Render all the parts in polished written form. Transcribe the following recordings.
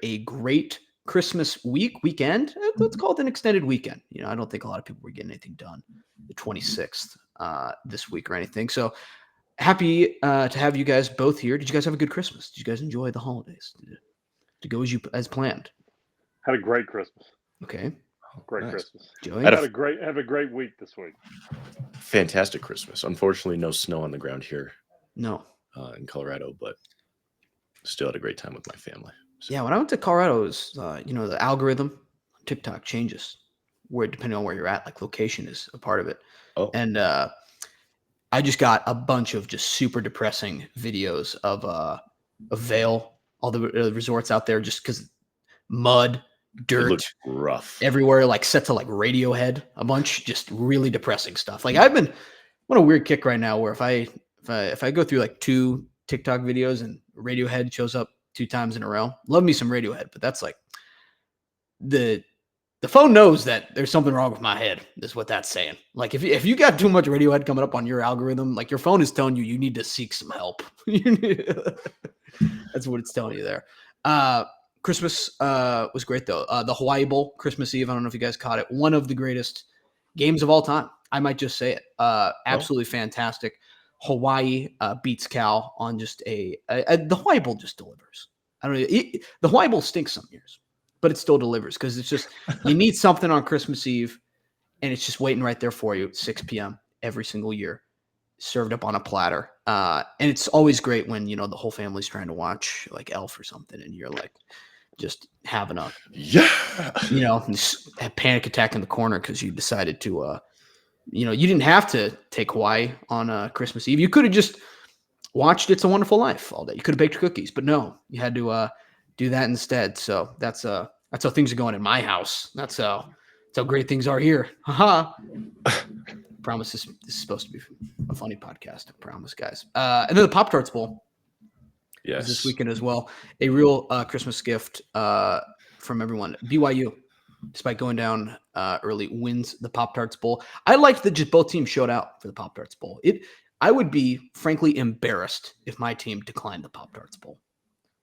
a great Christmas weekend. Let's call it an extended weekend. I don't think a lot of people were getting anything done the 26th this week or anything. So happy to have you guys both here. Did you guys have a good Christmas? Did you guys enjoy the holidays? Did it go as planned? Had a great Christmas. Okay. Great Christmas. Joey? Have a great week this week. Fantastic Christmas. Unfortunately, no snow on the ground here. No. In Colorado, but still had a great time with my family. So. Yeah, when I went to Colorado, it was, the algorithm TikTok changes where depending on where you're at, like location is a part of it. Oh. And I just got a bunch of just super depressing videos of Vail, all the resorts out there, just because mud, dirt, it looks rough everywhere, like set to like Radiohead, a bunch, just really depressing stuff. Like I'm on a weird kick right now where if I go through like 2 TikTok videos and Radiohead shows up 2 times in a row, love me some Radiohead, but that's like the phone knows that there's something wrong with my head, is what that's saying. Like if you got too much Radiohead coming up on your algorithm, like your phone is telling you need to seek some help. That's what it's telling you there. Christmas was great though. The Hawaii Bowl, Christmas Eve. I don't know if you guys caught it. One of the greatest games of all time. I might just say it. Absolutely fantastic. Hawaii beats Cal on just the Hawaii Bowl just delivers. I don't know. The Hawaii Bowl stinks some years, but it still delivers because it's just you need something on Christmas Eve, and it's just waiting right there for you at 6 p.m. every single year, served up on a platter. And it's always great when the whole family's trying to watch like Elf or something, and you're like just having a a panic attack in the corner because you decided to you didn't have to take Hawaii on Christmas Eve. You could have just watched It's a Wonderful Life all day. You could have baked cookies, but no, you had to do that instead. So that's how things are going in my house. That's how great things are here. Haha. Promise this is supposed to be a funny podcast. I promise, guys. And then the Pop-Tarts Bowl. Yes. This weekend as well. A real Christmas gift from everyone. BYU, despite going down early, wins the Pop-Tarts Bowl. I liked that just both teams showed out for the Pop-Tarts Bowl. I would be, frankly, embarrassed if my team declined the Pop-Tarts Bowl.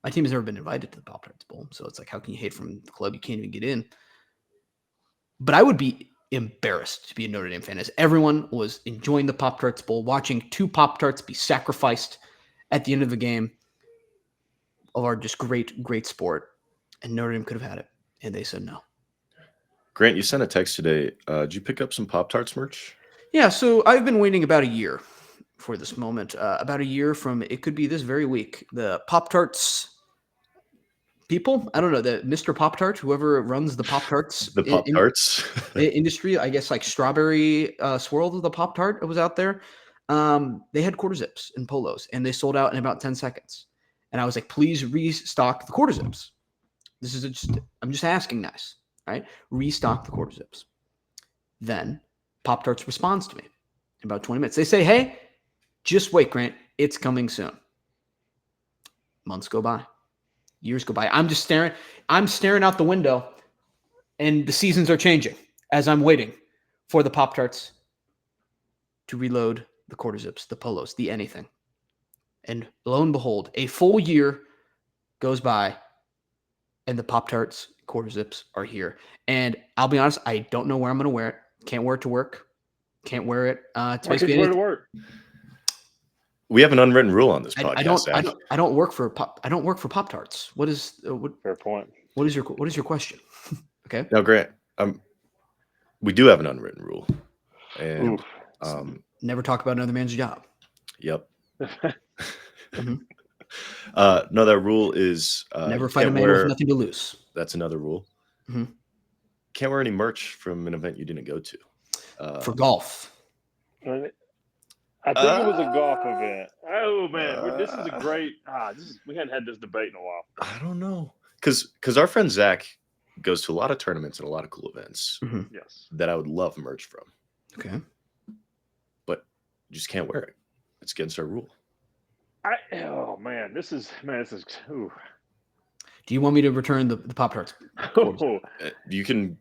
My team has never been invited to the Pop-Tarts Bowl, so it's like, how can you hate from the club? You can't even get in. But I would be embarrassed to be a Notre Dame fan, as everyone was enjoying the Pop-Tarts Bowl, watching 2 Pop-Tarts be sacrificed at the end of the game of our just great, great sport. And Notre Dame could have had it, and they said no. Grant, you sent a text today. Did you pick up some Pop-Tarts merch? Yeah, so I've been waiting about a year for this moment. About a year from, it could be this very week. The Pop-Tarts people, I don't know, the Mr. Pop-Tart, whoever runs the Pop-Tarts. The Pop-Tarts? Industry, I guess, like Strawberry Swirl of the Pop-Tart was out there. They had quarter zips and polos, and they sold out in about 10 seconds. And I was like, please restock the quarter zips. I'm just asking nice, right? Restock the quarter zips. Then Pop-Tarts responds to me in about 20 minutes. They say, hey, just wait, Grant. It's coming soon. Months go by. Years go by. I'm staring out the window, and the seasons are changing as I'm waiting for the Pop-Tarts to reload the quarter zips, the polos, the anything. And lo and behold, a full year goes by, and the Pop-Tarts quarter zips are here. And I'll be honest, I don't know where I'm going to wear it. Can't wear it to work. Can't wear it to basically wear it to work. We have an unwritten rule on this podcast. I don't work for Pop-Tarts. What is fair point? What is your question? Okay. Now, Grant, we do have an unwritten rule, and never talk about another man's job. Yep. Mm-hmm. No, that rule is never fight a man with nothing to lose. That's another rule. Mm-hmm. Can't wear any merch from an event you didn't go to. For golf. I think it was a golf event. Oh man, this is a great. We hadn't had this debate in a while. I don't know, because our friend Zach goes to a lot of tournaments and a lot of cool events. Mm-hmm. Yes, that I would love merch from. Okay, but you just can't wear it. It's against our rule. This is. Ooh. Do you want me to return the Pop-Tarts? You can.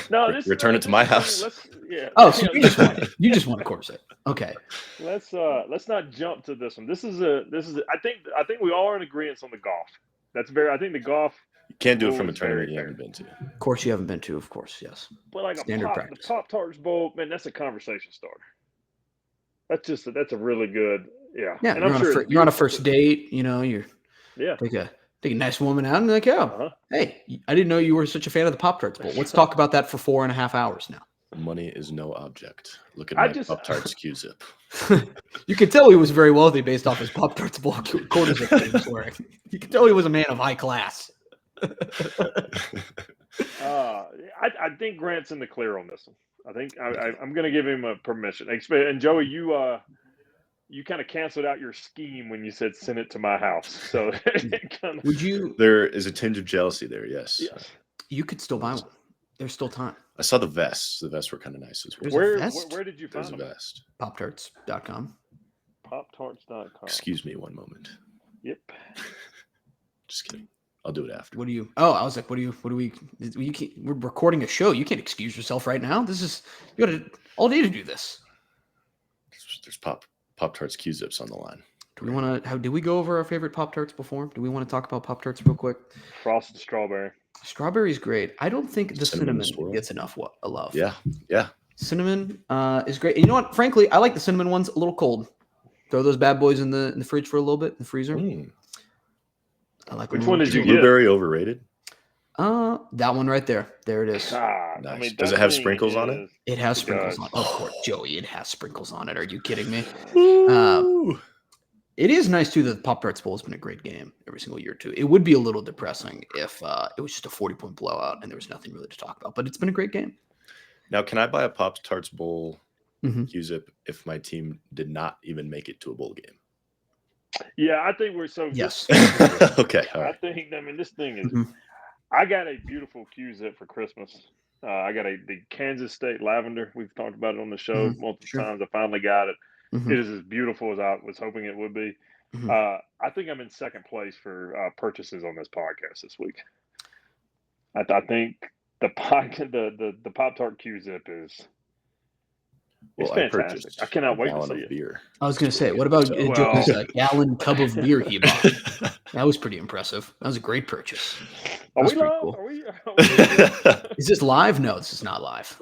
No, return it to my house. So you just want a quarter set. Okay. Let's not jump to this one. This is. I think we all are in agreement on the golf. I think the golf. You can't do it Rule from a is very tournament you fair. haven't been to. Of course, you haven't been to. Of course, yes. But like Standard the practice. Pop-Tarts Bowl, man, that's a conversation starter. That's a really good, yeah. Yeah, And I'm sure it's you're on a beautiful, first too. date. You know, you Yeah. take a nice woman out and like, oh, Uh-huh. hey, I didn't know you were such a fan of the Pop-Tarts Bowl. Let's talk about that for 4.5 hours now. Money is no object. Look at I my just- Pop-Tarts Q-Zip. You could tell he was very wealthy based off his Pop-Tarts Bowl quarters that he was wearing. You could tell he was a man of high class. I think Grant's in the clear on this one. I think I'm going to give him a permission. And Joey, you kind of canceled out your scheme when you said send it to my house. So Would you? There is a tinge of jealousy there, yes. Yes. You could still buy one. There's still time. I saw the vests. The vests were kind of nice as well. There's a vest? Where did you find There's a them? vest. Poptarts.com. Poptarts.com. Excuse me one moment. Yep. Just kidding. I'll do it after. What do you? Oh, I was like, what do we? We're recording a show. You can't excuse yourself right now. You got all day to do this. There's Pop-Tarts Q-Zips on the line. Do we want to? Did we go over our favorite Pop-Tarts before? Do we want to talk about Pop-Tarts real quick? Frosted strawberry. Strawberry's great. I don't think the cinnamon swirl. gets enough love. Yeah. Cinnamon is great. And you know what? Frankly, I like the cinnamon ones a little cold. Throw those bad boys in the fridge for a little bit, in the freezer. I like. Which one did you get? Blueberry overrated? That one right there. There it is. Nice. I mean, Does that it have thing sprinkles on it? It has sprinkles does. on it. Of course, Joey, it has sprinkles on it. Are you kidding me? Ooh. It is nice, too, that the Pop-Tarts Bowl has been a great game every single year, too. It would be a little depressing if it was just a 40-point blowout and there was nothing really to talk about. But it's been a great game. Now, can I buy a Pop-Tarts Bowl Mhm. Q-Zip if my team did not even make it to a bowl game? Yeah, I think we're so. Yes. Okay. All I right. think. I mean, this thing is. Mhm. I got a beautiful Q-Zip for Christmas. I got the Kansas State lavender. We've talked about it on the show multiple Sure. times. I finally got it. Mhm. It is as beautiful as I was hoping it would be. Mhm. I think I'm in second place for purchases on this podcast this week. I think the Pop-Tart Q-Zip is. It's Well, fantastic. I cannot wait to see it. Beer. I was going to say, what about So- Joey's gallon tub of beer he bought? That was pretty impressive. That was a great purchase. Are That's we pretty live? cool. Are we Is this live? No, this is not live.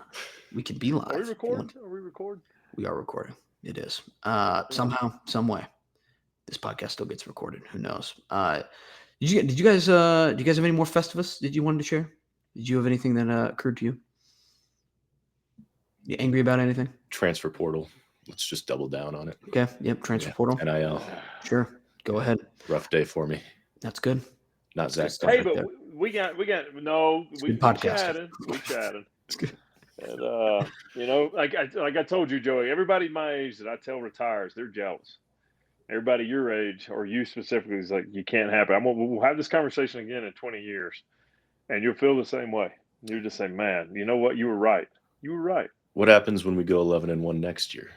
We can be live. Are we recording? Are we recording? We are recording. It is. Somehow, some way, this podcast still gets recorded. Who knows? Did you guys have any more Festivus that you wanted to share? Did you have anything that occurred to you? You angry about anything? Transfer portal. Let's just double down on it. Okay. Yep. Transfer Yeah. portal. NIL. Sure. Go ahead. Rough day for me. That's good. Not Zach. Stuff Hey, like but that. we got no. It's We good podcasting. chatted. We chatted. It's good. And like I told you, Joey, everybody my age that I tell retires, they're jealous. Everybody your age or you specifically is like, you can't happen. We'll have this conversation again in 20 years, and you'll feel the same way. You'll just say, "Man, you know what? You were right. You were right." What happens when we go 11-1 next year?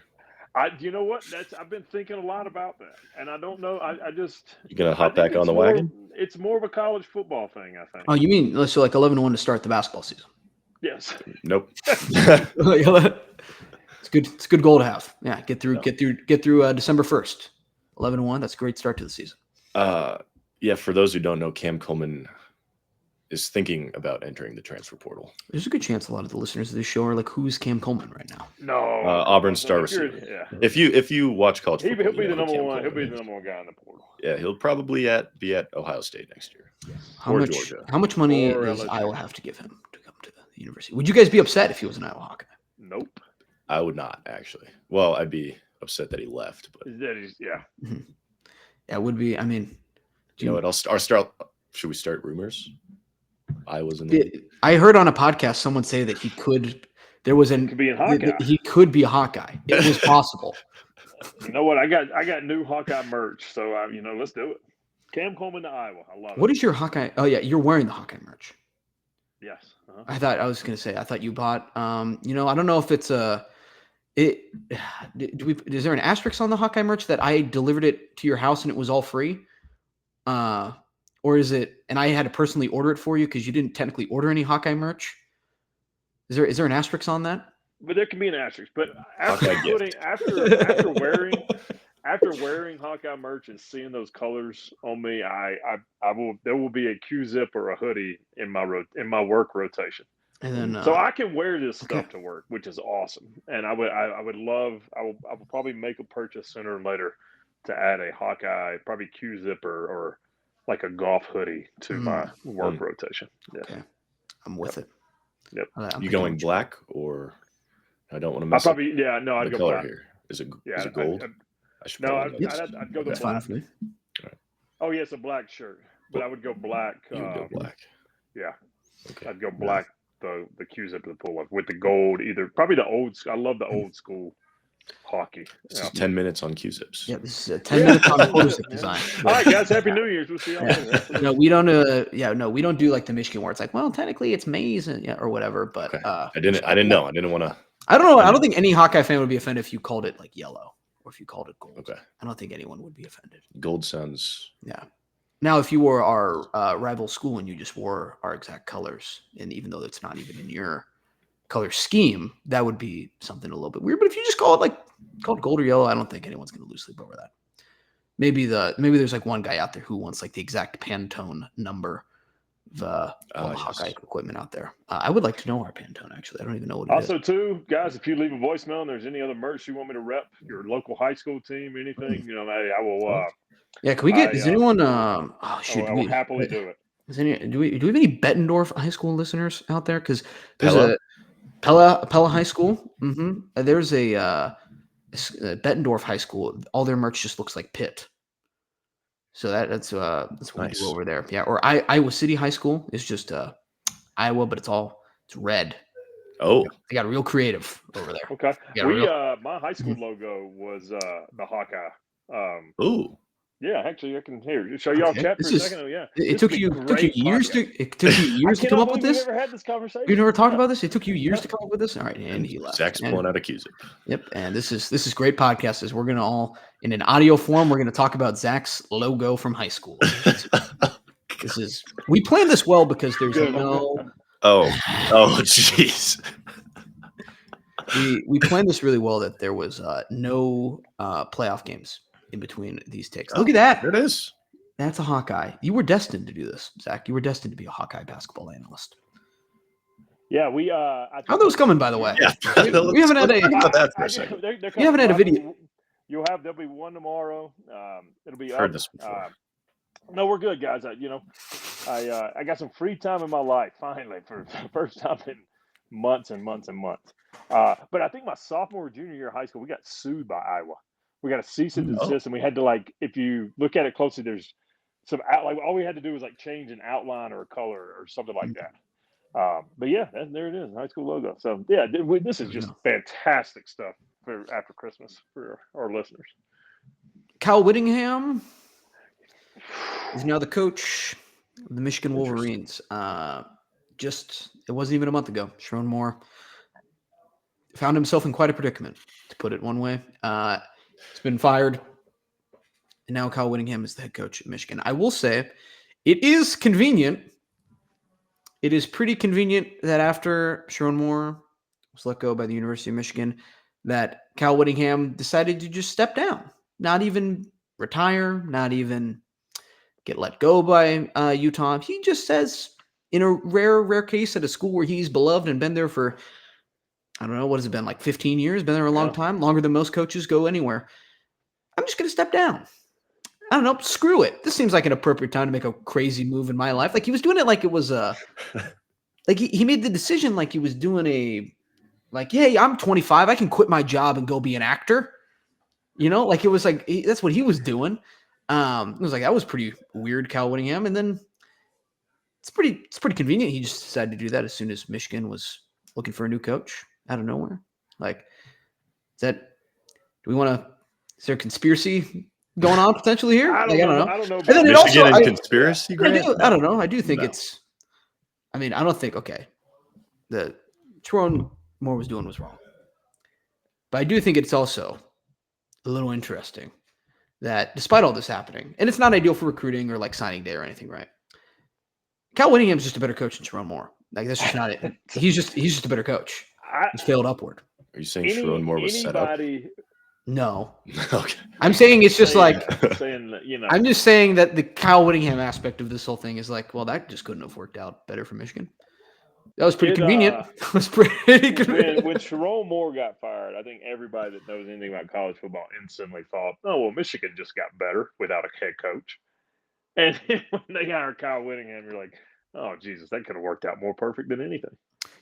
You know what? I've been thinking a lot about that, and I don't know. I just You gonna I hop think back on it's the more- wagon? It's more of a college football thing, I think. Oh, you mean so like 11-1 to start the basketball season? Yes. Nope. It's good. It's a good goal to have. Yeah, get through December 1st. 11-1. That's a great start to the season. Yeah, for those who don't know, Cam Coleman is thinking about entering the transfer portal. There's a good chance a lot of the listeners of this show are like, "Who's Cam Coleman right now?" No. Auburn star If you're- receiver. Yeah. If you watch college He'll football, be you the know who number Cam one. He'll Coleman be the is. number one guy in the portal. Yeah, he'll probably be at Ohio State next year. How Or much? Georgia. How much money Or does LSU. Iowa have to give him to come to the university? Would you guys be upset if he was an Iowa Hawkeye? Nope. I would not actually. Well, I'd be upset that he left, but Yeah. That would be. I mean, you know what? I'll start. Should we start rumors? Iowa's in the I heard on a podcast someone say that he could. There was Could be a Hawkeye. He could be a Hawkeye. It was possible. You know what? I got new Hawkeye merch, so let's do it. Cam Coleman to Iowa. I love it. What is your Hawkeye? Oh yeah, you're wearing the Hawkeye merch. Yes. Uh-huh. I was gonna say. I thought you bought. I don't know if it's a. Is there an asterisk on the Hawkeye merch that I delivered it to your house and it was all free? Or is it? And I had to personally order it for you because you didn't technically order any Hawkeye merch. Is there an asterisk on that? But there can be an asterisk. But Hawkeye after wearing after wearing Hawkeye merch and seeing those colors on me, I will. There will be a Q-zip or a hoodie in my work rotation. And then So I can wear this okay. stuff to work, which is awesome. And I would love. I will probably make a purchase sooner or later to add a Hawkeye, probably Q-zip or like a golf hoodie to my work rotation. Yeah. Okay, I'm with it. Yep. I'm You picking going up- black or I don't want to I mess up probably no. I'd the go color black. here. Is it Yeah, gold? I should probably know this. I'd go the That's fine black. with me. Oh yes, a black shirt, but I would go black. You would go black. Yeah, Okay. I'd go black. The Q-zip of the pull-up with the gold. Either probably the old. I love the old school hockey. This is 10 minutes on Q-zips. Yeah, this is a 10 minutes on quarter-zip design. All right, guys. Happy New Year's. We'll see y'all later. No, we don't. We don't do like the Michigan where it's like, well, technically it's maize and or whatever. But Okay. I didn't know. I didn't want to. I don't know. I don't think any Hawkeye fan would be offended if you called it like yellow or if you called it gold. Okay. I don't think anyone would be offended. Gold sounds. Yeah. Now, if you wore our rival school and you just wore our exact colors, and even though it's not even in your color scheme, that would be something a little bit weird. But if you just call it gold or yellow, I don't think anyone's going to lose sleep over that. Maybe there's like one guy out there who wants like the exact Pantone number of Hawkeye equipment out there. I would like to know our Pantone, actually. I don't even know what it is. Also, too, guys, if you leave a voicemail and there's any other merch you want me to rep, your local high school team, anything, I will. Yeah, can we get? Is anyone? I will happily do it. Do we have any Bettendorf high school listeners out there? Because there's a Pella High School. Mm-hmm. There's a Bettendorf High School. All their merch just looks like Pitt. So that's what we do over there. Yeah, or Iowa City High School is just Iowa, but it's red. Oh, they got real creative over there. Okay, my high school logo was the Hawkeye. Ooh. Yeah, actually, I can show y'all chat for a second. Yeah, it took you years to come up with this. We've never had this conversation. We've never talked about this. It took you years to come up with this. All right, and he left. Zach's pulling out a Q-zip. Yep, and this is great podcast. We're gonna all in an audio form. We're gonna talk about Zach's logo from high school. We planned this well because there's no. Oh, jeez. We planned this really well that there was no playoff games in between these takes. Look at that. There it is. That's a Hawkeye. You were destined to do this, Zach. You were destined to be a Hawkeye basketball analyst. Yeah, we. How are those coming, by the way? Yeah, we haven't had You haven't had a video. There'll be one tomorrow. It'll be heard up. this before. No, we're good, guys. I got some free time in my life finally for the first time in months and months and months. But I think my sophomore, junior year of high school, we got sued by Iowa. We got a cease and desist, and we had to if you look at it closely, there's some all we had to do was change an outline or a color or something like that. But yeah, there it is, high school logo. So yeah, this is just fantastic stuff for after Christmas for our listeners. Kyle Whittingham is now the coach of the Michigan Wolverines. It wasn't even a month ago. Sharon Moore found himself in quite a predicament, to put it one way. He's been fired, and now Kyle Whittingham is the head coach at Michigan. I will say it is convenient. It is pretty convenient that after Sharon Moore was let go by the University of Michigan, that Kyle Whittingham decided to just step down, not even retire, not even get let go by Utah. He just says, in a rare case at a school where he's beloved and been there for, I don't know, what has it been, 15 years? Been there a long time, longer than most coaches go anywhere. I'm just going to step down. I don't know. Screw it. This seems like an appropriate time to make a crazy move in my life. He was doing it like it was he made the decision like he was doing hey, I'm 25. I can quit my job and go be an actor. It was that's what he was doing. It was that was pretty weird, Kyle Whittingham. And then it's pretty convenient. He just decided to do that as soon as Michigan was looking for a new coach out of nowhere. Is there a conconspiracy going on potentially here? I don't know. And then Michigan and conspiracy. I don't know. I do think it's. I mean, I don't think the Sharon Moore was doing was wrong, but I do think it's also a little interesting that despite all this happening, and it's not ideal for recruiting or signing day or anything, right? Kyle Whittingham's just a better coach than Sharon Moore. That's just not it. He's just a better coach. He's failed upward. Are you saying Sharon Moore was set up? No. Okay. I'm saying it's just like saying that, you know, I'm just saying that the Kyle Whittingham aspect of this whole thing is like, well, that just couldn't have worked out better for Michigan. That was pretty convenient. It was pretty convenient. when Sherrone Moore got fired, I think everybody that knows anything about college football instantly thought, oh, well, Michigan just got better without a head coach. And when they hired Kyle Whittingham, you're like, oh, Jesus, that could have worked out more perfect than anything.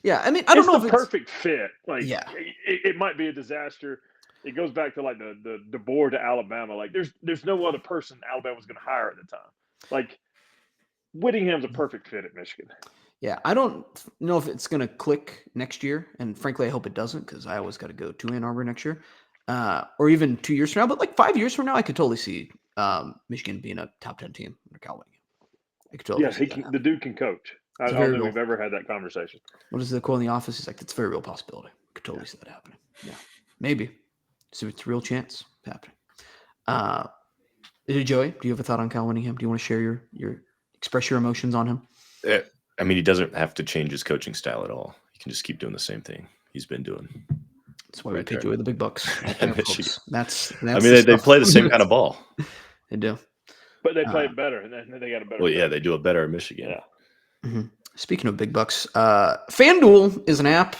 Yeah, I mean, I don't know if the perfect fit. Like, Yeah. it might be a disaster. It goes back to like the board to Alabama. Like, there's no other person Alabama was going to hire at the time. Like, Whittingham's a perfect fit at Michigan. Yeah, I don't know if it's going to click next year, and frankly, I hope it doesn't because I always got to go to Ann Arbor next year, or even 2 years from now. But like 5 years from now, I could totally see Michigan being a top 10 team under Cal Whittingham. I could totally see that. The dude can coach. I don't think we've ever had that conversation. What is the quote in the office? He's like, it's a very real possibility. I could totally see that happening. Yeah, maybe. So it's a real chance happening. Joey, do you have a thought on Cal Whittingham? Do you want to share your express your emotions on him? I mean, he doesn't have to change his coaching style at all. He can just keep doing the same thing he's been doing. That's why we pay Joey the big bucks. That's I mean, they play the same kind of ball. They do. But they play it better, and then they got a better. Well, yeah, they do it better in Michigan. Yeah. Mm-hmm. Speaking of big bucks, FanDuel is an app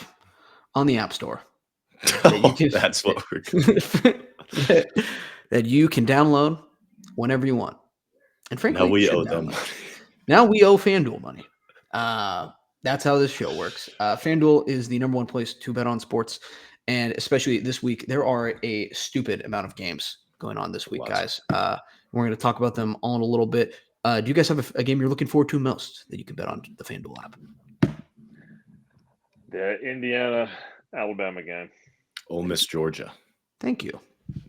on the App Store. That's what we're that you can download whenever you want. And frankly, now we owe them money. Now we owe FanDuel money. That's how this show works. FanDuel is the number one place to bet on sports. And especially this week, there are a stupid amount of games going on this week, guys. We're going to talk about them all in a little bit. Do you guys have a game you're looking forward to most that you can bet on the FanDuel app? The Indiana-Alabama game. Ole Miss, Georgia. Thank you.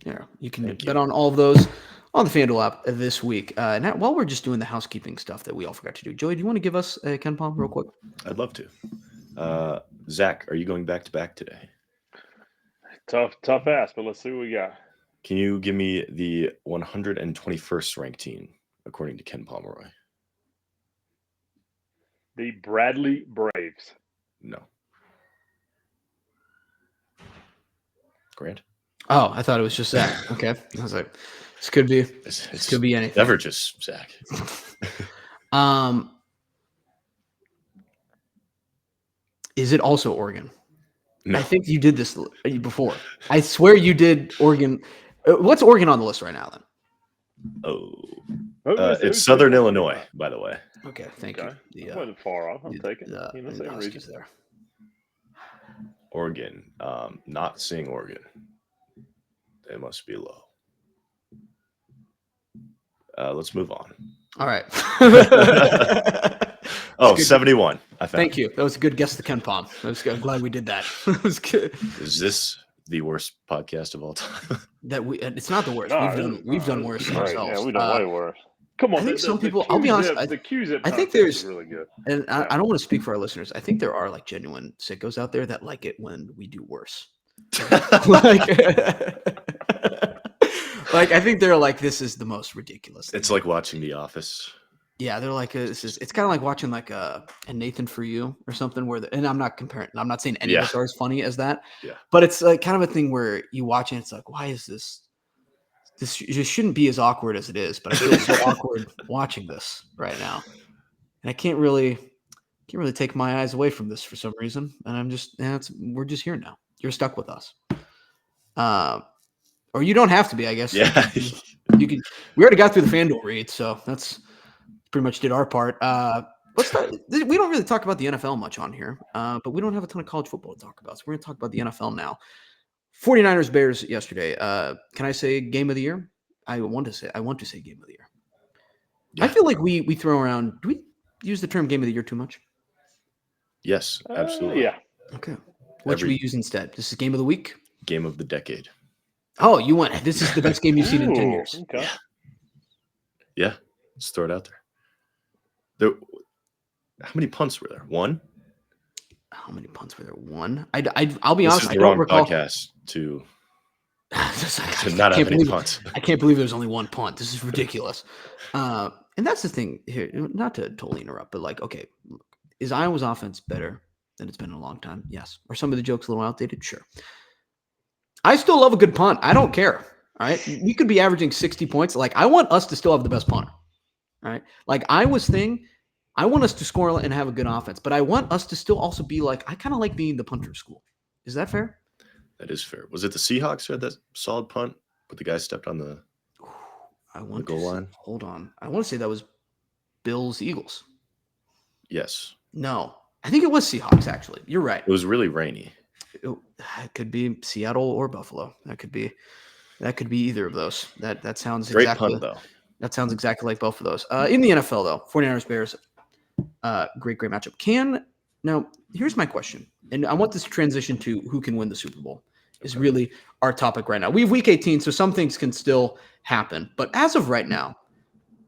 Yeah, you can bet on all of those on the FanDuel app this week. Now, while we're just doing the housekeeping stuff that we all forgot to do, Joey, do you want to give us a Ken Palm real quick? I'd love to. Zach, are you going back-to-back today? Tough ass, but let's see what we got. Can you give me the 121st ranked team according to Ken Pomeroy? The Bradley Braves. No. Grant? Oh, I thought it was just Zach. Okay. I was like, this could be anything. Never just Zach. Is it also Oregon? No. I think you did this before. I swear you did Oregon. What's Oregon on the list right now then? It's Southern Illinois, by the way. Okay, thank you. That wasn't far off. I'm taking same region there. Oregon. Not seeing Oregon. They must be low. Let's move on. All right. 71. Thank you. That was a good guess to Ken Palm. I'm glad we did that. It was good. Is this the worst podcast of all time? It's not the worst. We've done worse ourselves. Yeah, we've done way worse. Come on. I think some people. I'll be honest. The Q-Zip. I think there's really good. And I don't want to speak for our listeners. I think there are like genuine sickos out there that like it when we do worse. Like I think they're like, this is the most ridiculous thing. It's like watching The Office. Yeah, they're like, it's kind of like watching like a Nathan For You or something and I'm not comparing. I'm not saying any of us are as funny as that. Yeah. But it's like kind of a thing where you watch it, it's like, why is this? This just shouldn't be as awkward as it is, but I feel so awkward watching this right now, and I can't really take my eyes away from this for some reason. And I'm just, we're just here now. You're stuck with us, or you don't have to be, I guess. Yeah, you can. We already got through the FanDuel read, so that's pretty much did our part. Let's start. We don't really talk about the NFL much on here, but we don't have a ton of college football to talk about, so we're going to talk about the NFL now. 49ers Bears yesterday. Can I say game of the year? I want to say game of the year. Yeah. I feel like we throw around. Do we use the term game of the year too much? Yes, absolutely. Yeah. Okay. What should we use instead? This is game of the week? Game of the decade. Oh, you went. This is the best game you've seen in 10 years. Okay. Yeah. Let's throw it out there. How many punts were there? One? How many punts were there? One. I'll be honest. This is the wrong podcast to not have any punts. I can't believe there's only one punt. This is ridiculous. And that's the thing here. Not to totally interrupt, but like, okay, is Iowa's offense better than it's been in a long time? Yes. Are some of the jokes a little outdated? Sure. I still love a good punt. I don't care. All right. We could be averaging 60 points. Like, I want us to still have the best punter. All right. Like, I want us to score and have a good offense, but I want us to still also be like, I kind of like being the punter school. Is that fair? That is fair. Was it the Seahawks who had that solid punt, but the guy stepped on the goal line? Hold on. I want to say that was Bills Eagles. Yes. No, I think it was Seahawks, actually. You're right. It was really rainy. It could be Seattle or Buffalo. That could be either of those. That sounds Great exactly punt, though. That sounds exactly like both of those. In the NFL, though, 49ers Bears, great matchup. Now, here's my question, and I want this to transition to who can win the Super Bowl. Is really our topic right now. We have Week 18, so some things can still happen. But as of right now,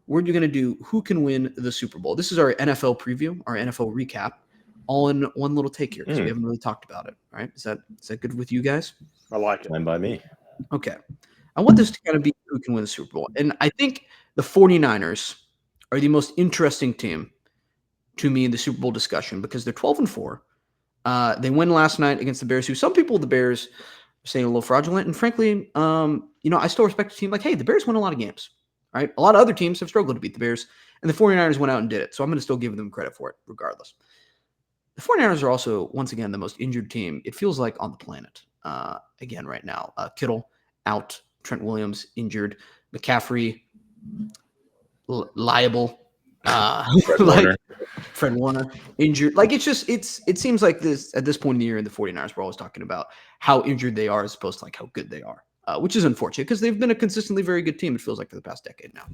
we're going to do who can win the Super Bowl. This is our NFL preview, our NFL recap, all in one little take here because we haven't really talked about it. All right, is that good with you guys? I like it. Fine by me. Okay. I want this to kind of be who can win the Super Bowl. And I think the 49ers are the most interesting team to me in the Super Bowl discussion because they're 12-4. They win last night against the Bears, who some people, the Bears, are saying a little fraudulent. And frankly, I still respect the team. Like, hey, the Bears win a lot of games. Right? A lot of other teams have struggled to beat the Bears, and the 49ers went out and did it. So I'm going to still give them credit for it regardless. The 49ers are also, once again, the most injured team, it feels like, on the planet. Again, right now. Kittle out. Trent Williams injured. McCaffrey liable. Fred Warner injured. Like, it seems like this at this point in the year in the 49ers, we're always talking about how injured they are as opposed to like how good they are, which is unfortunate because they've been a consistently very good team, it feels like, for the past decade now.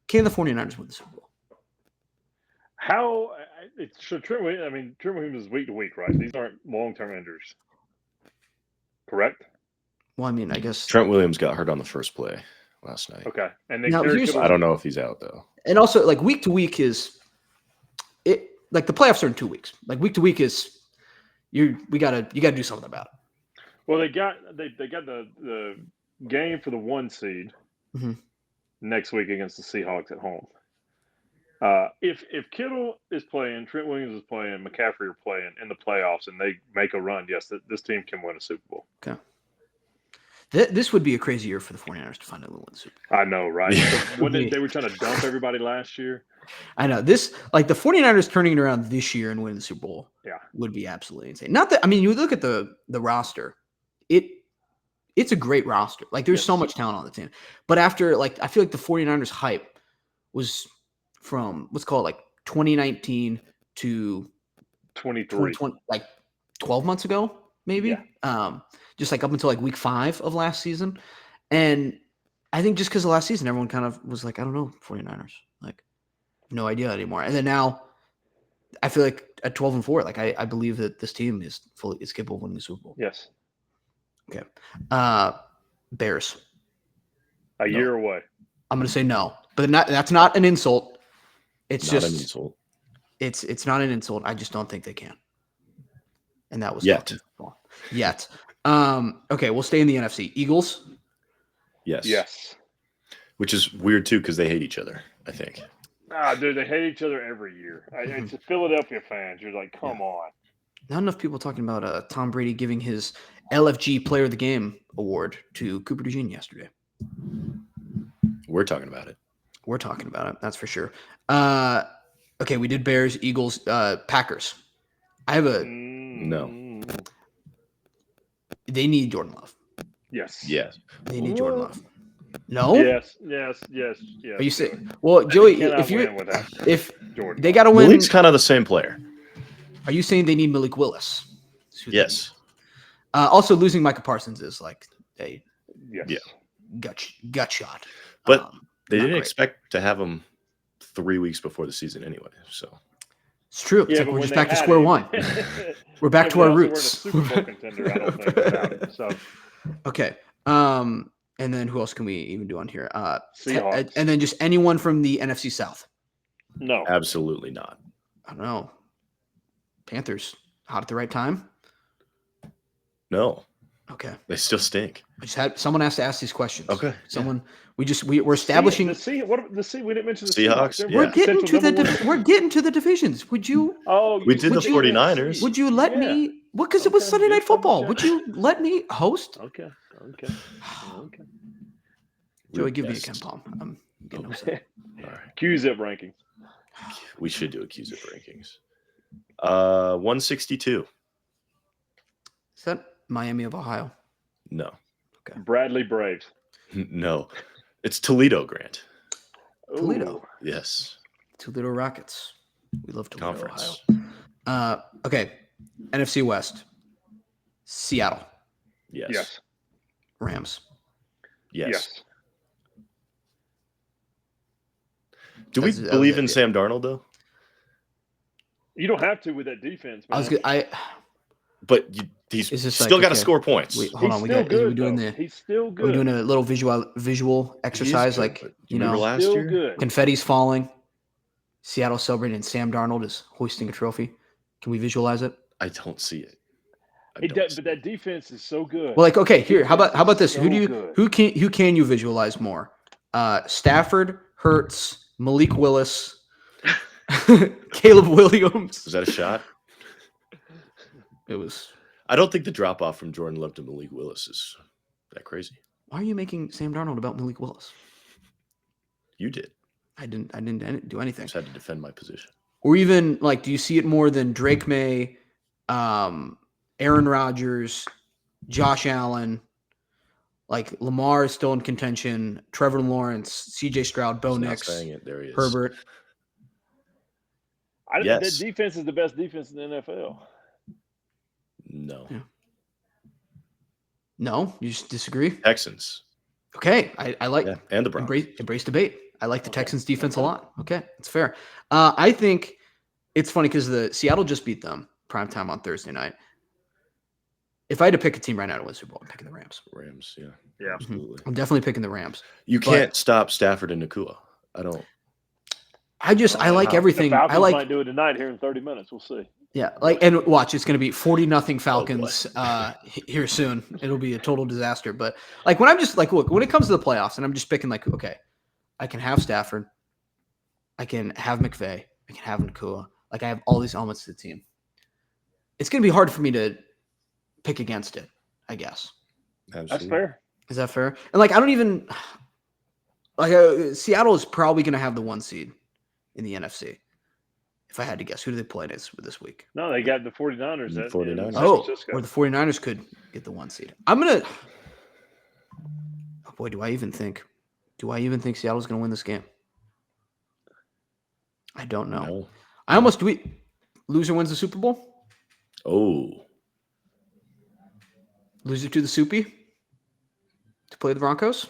Can the 49ers win the Super Bowl? Trent Williams is week to week, right? These aren't long-term injuries. Correct? Well, I mean, I guess Trent Williams got hurt on the first play last night. Okay. And I don't know if he's out, though. And also, like, week to week is it, like, the playoffs are in 2 weeks. Like, week to week is you gotta do something about it. Well, they got the game for the 1 seed next week against the Seahawks at home. If Kittle is playing, Trent Williams is playing, McCaffrey are playing in the playoffs, and they make a run, yes, this team can win a Super Bowl. Okay. This would be a crazy year for the 49ers to finally win the Super Bowl. I know, right? When they were trying to dump everybody last year. I know. This, like, the 49ers turning it around this year and winning the Super Bowl would be absolutely insane. Not that, I mean, you look at the roster, it's a great roster. Like, there's so much talent on the team. But after, like, I feel like the 49ers hype was from, let's call it, like, 2019 to 23. like 12 months ago, maybe. Yeah. Just like up until like week 5 of last season. And I think just because of last season, everyone kind of was like, I don't know, 49ers. Like, no idea anymore. And then now I feel like at 12-4, like I believe that this team is capable of winning the Super Bowl. Yes. Okay. Bears. A year away. I'm going to say no. But that's not an insult. It's not just an insult. It's not an insult. I just don't think they can. And that was yet. Okay, we'll stay in the NFC. Eagles? Yes. Which is weird, too, because they hate each other, I think. Dude, they hate each other every year. It's Philadelphia fans. You're like, come on. Not enough people talking about Tom Brady giving his LFG Player of the Game award to Cooper DeJean yesterday. We're talking about it. We're talking about it. That's for sure. Okay, we did Bears, Eagles, Packers. I have a... No. They need Jordan Love. Yes. They need Jordan Love. No? Yes. Are you saying? Well, Joey, if Jordan, they got to win, Malik's kind of the same player. Are you saying they need Malik Willis? Yes. Also, losing Micah Parsons is like a gut shot. But they didn't expect to have him 3 weeks before the season anyway. So it's true. It's like we're just back to square one. We're back to our roots. We're a Super Bowl contender, I don't think, without it, so. Okay. And then who else can we even do on here? Seahawks. And then just anyone from the NFC South. No. Absolutely not. I don't know. Panthers, hot at the right time? No. Okay. They still stink. Someone has to ask these questions. Okay. We're establishing We didn't mention the Seahawks. We're getting to the divisions. Would you? Oh, we did the 49ers. Would you let me What? Because it was Okay, Sunday Night good Football. conversation. Would you let me host? Okay. Joey, give me a Best. Ken Palm. I'm getting Okay. upset. All right. Q-Zip rankings. We should do a Q-Zip rankings. 162. Is that Miami of Ohio? No. Bradley Braves. No. It's Toledo, Grant. Toledo. Ooh. Yes. Toledo Rockets. We love Toledo, Conference. Ohio. Okay. NFC West. Seattle. Yes. Rams. Yes. Do we That was believe it, in yeah. Sam Darnold though? You don't have to with that defense, man. But he's Is this still like, got to okay, score points. Wait, hold on. He's still good, He's still Are we good. doing a little visual exercise? good, Like, but you remember know, last Still year? good. confetti's falling. Seattle celebrating, and Sam Darnold is hoisting a trophy. Can we visualize it? I don't see it. But that defense is so good. Well, like, okay, here, how about this? So Who can you visualize more? Stafford, Hurts, Malik Willis, Caleb Williams. Was that a shot? It was. I don't think the drop off from Jordan Love to Malik Willis is that crazy. Why are you making Sam Darnold about Malik Willis? You did. I didn't do anything. I just had to defend my position. Or even like, do you see it more than Drake May, Aaron Rodgers, Josh Allen? Like Lamar is still in contention. Trevor Lawrence, C.J. Stroud, Bo He's not Nix, saying it. There he is. Herbert. That defense is the best defense in the NFL. No. Yeah. No, you just disagree. Texans. Okay, I like and the Browns. Embrace debate. I like the Texans defense a lot. Okay, it's fair. I think it's funny because the Seattle just beat them primetime on Thursday night. If I had to pick a team right now to win Super Bowl, I'm picking the Rams. Rams, yeah. Yeah. Absolutely. I'm definitely picking the Rams. You can't stop Stafford and Nakua. I like everything. The Falcons I might do it tonight here in 30 minutes. We'll see. Yeah, and watch, it's going to be 40-0 Falcons here soon. It'll be a total disaster. But like when I'm just like, look, when it comes to the playoffs, and I'm just picking like, okay, I can have Stafford, I can have McVay, I can have Nakua. Like I have all these elements to the team. It's going to be hard for me to pick against it, I guess. Absolutely. That's fair. Is that fair? And like, I don't even like Seattle is probably going to have the 1 seed in the NFC. If I had to guess, who do they play this week? No, they got the 49ers. The 49ers. Or the 49ers could get the 1 seed. Oh boy, do I even think Seattle's going to win this game? I don't know. No. Loser wins the Super Bowl? Oh. Loser to the Soupy to play the Broncos?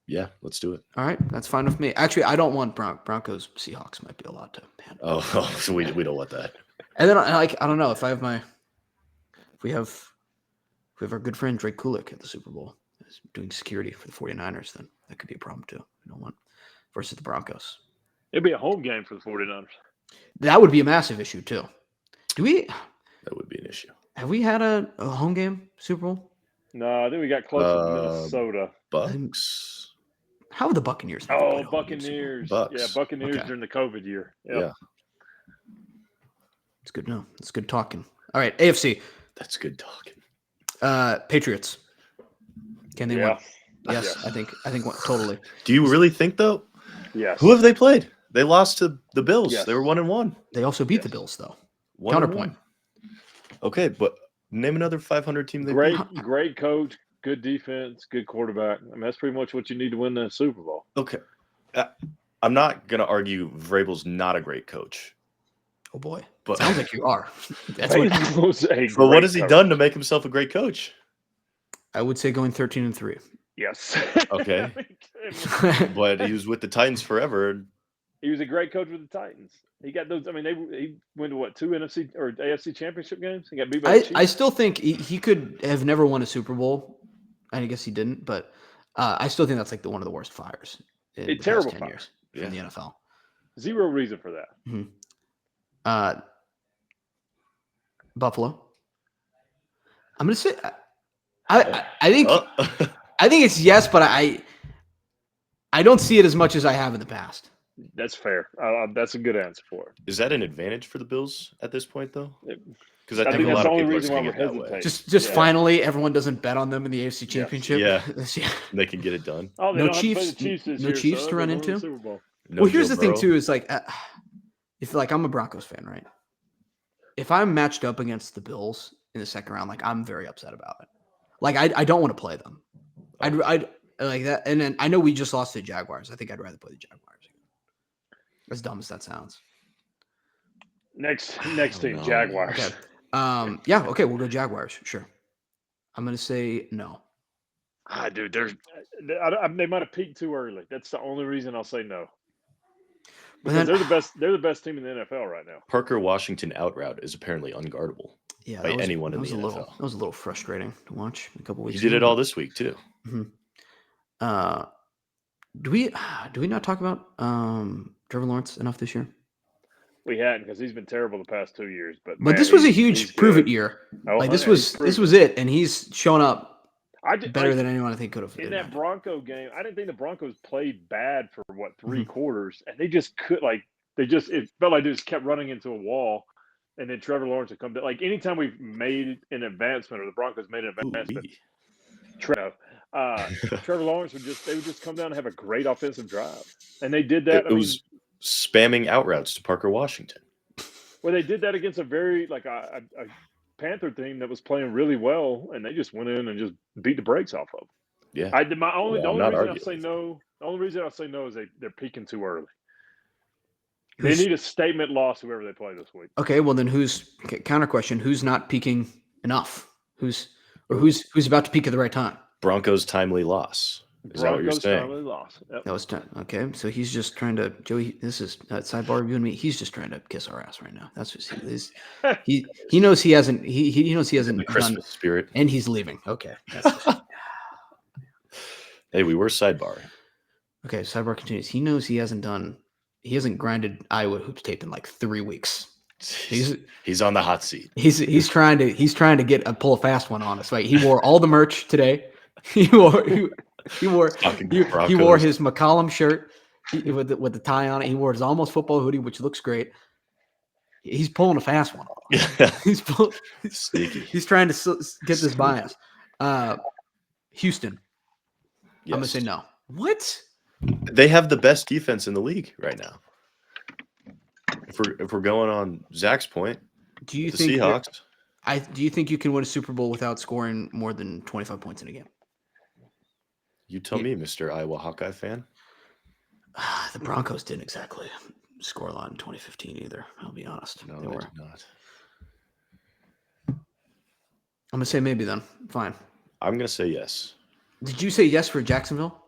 Yeah, let's do it. All right, that's fine with me. Actually, I don't want Broncos. Seahawks might be a lot to handle. Oh, so we don't want that. And then I don't know if we have our good friend Drake Kulik at the Super Bowl doing security for the 49ers, then that could be a problem too. We don't want versus the Broncos. It'd be a home game for the 49ers. That would be a massive issue too. That would be an issue. Have we had a home game Super Bowl? No, I think we got close to Minnesota. Bucks. How are the Buccaneers? Buccaneers. Bucks. Yeah, Buccaneers during the COVID year. Yep. Yeah. It's good to know. It's good talking. All right, AFC. That's good talking. Patriots. Can they win? Yes, Yes. I think totally. Do you really think though? Yes. Who have they played? They lost to the Bills. Yes. They were 1-1. They also beat the Bills though. 1-1. Counterpoint. Okay, but name another 500 team they beat. Great coach, good defense, good quarterback. I mean, that's pretty much what you need to win the Super Bowl. Okay. I'm not going to argue Vrabel's not a great coach. Oh boy. But Sounds like you are. That's what but what has he done to make himself a great coach? I would say going 13-3. Yes. Okay. But he was with the Titans forever. He was a great coach with the Titans. He got those. I mean, he went to what, 2 NFC or AFC championship games? He got beat by the Chiefs. I still think he could have never won a Super Bowl. I guess he didn't, but I still think that's like one of the worst fires in the terrible past 10 years in the NFL. Zero reason for that. Mm-hmm. Buffalo. I'm gonna say I think I think it's yes, but I don't see it as much as I have in the past. That's fair. That's a good answer for it. Is that an advantage for the Bills at this point, though? Because I I think think a that's lot the of only people are reason why seeing we're it that way. hesitating. Just Yeah. finally, everyone doesn't bet on them in the AFC Championship. Yeah. this year. They can get it done. Oh, they No don't have to play Chiefs- the Chiefs this no year. Chiefs son. to run They're going into? the Super Bowl. No Well, here's Joe the thing Burrow. too: is like, if like I'm a Broncos fan, right? If I'm matched up against the Bills in the second round, like I'm very upset about it. Like I don't want to play them. Oh. I'd like that. And then I know we just lost to the Jaguars. I think I'd rather play the Jaguars. As dumb as that sounds. Next don't team, know. Jaguars. Okay. Yeah. Okay. We'll go Jaguars. Sure. I'm gonna say no. Dude, they might have peaked too early. That's the only reason I'll say no. But Because then, they're the best. They're the best team in the NFL right now. Parker Washington out route is apparently unguardable yeah, by that was, anyone that in was the a NFL. little. That was a little frustrating to watch a couple He weeks. did it ago. all this week too. Do we not talk about Trevor Lawrence enough this year? We hadn't because he's been terrible the past 2 years. But But man, this was a he's huge prove it good. year. Oh, Like this yeah, was he's proven it, and he's shown up better like, than anyone I think could have. in that Bronco game. I didn't think the Broncos played bad for 3 quarters, and they just could it felt like they just kept running into a wall, and then Trevor Lawrence would come down. Like anytime we've made an advancement or the Broncos made an advancement, Trevor Lawrence would just come down and have a great offensive drive, and they did that. It was spamming out routes to Parker Washington. Well, they did that against a very a Panther team that was playing really well, and they just went in and just beat the brakes off of them. Yeah. The only reason I say arguing. no. The only reason I say no is they're peaking too early. They need a statement loss whoever they play this week. Okay, well then counter question? Who's not peaking enough? Who's about to peak at the right time? Broncos timely loss. Is that what you're saying? Loss. Yep. That was time. Okay, so he's just trying to Joey. This is sidebar you and me. He's just trying to kiss our ass right now. That's what he is. He knows he hasn't. He knows he hasn't The Christmas done, spirit. and he's leaving. Okay. Hey, we were sidebarring. Okay, sidebar continues. He knows he hasn't grinded Iowa hoops tape in like 3 weeks. He's on the hot seat. He's trying to pull a fast one on us. Right? He wore all the merch today. He wore his McCollum shirt with the tie on it. He wore his Almost Football hoodie, which looks great. He's pulling a fast one. He's sneaky. He's trying to get this bias. Houston. Yes. I'm gonna say no. What? They have the best defense in the league right now. If we're going on Zach's point, Do you the think Seahawks? do you think you can win a Super Bowl without scoring more than 25 points in a game? You tell me, Mr. Iowa Hawkeye fan. The Broncos didn't exactly score a lot in 2015 either. I'll be honest. No, they they were. did not. I'm gonna say maybe then. Fine. I'm gonna say yes. Did you say yes for Jacksonville?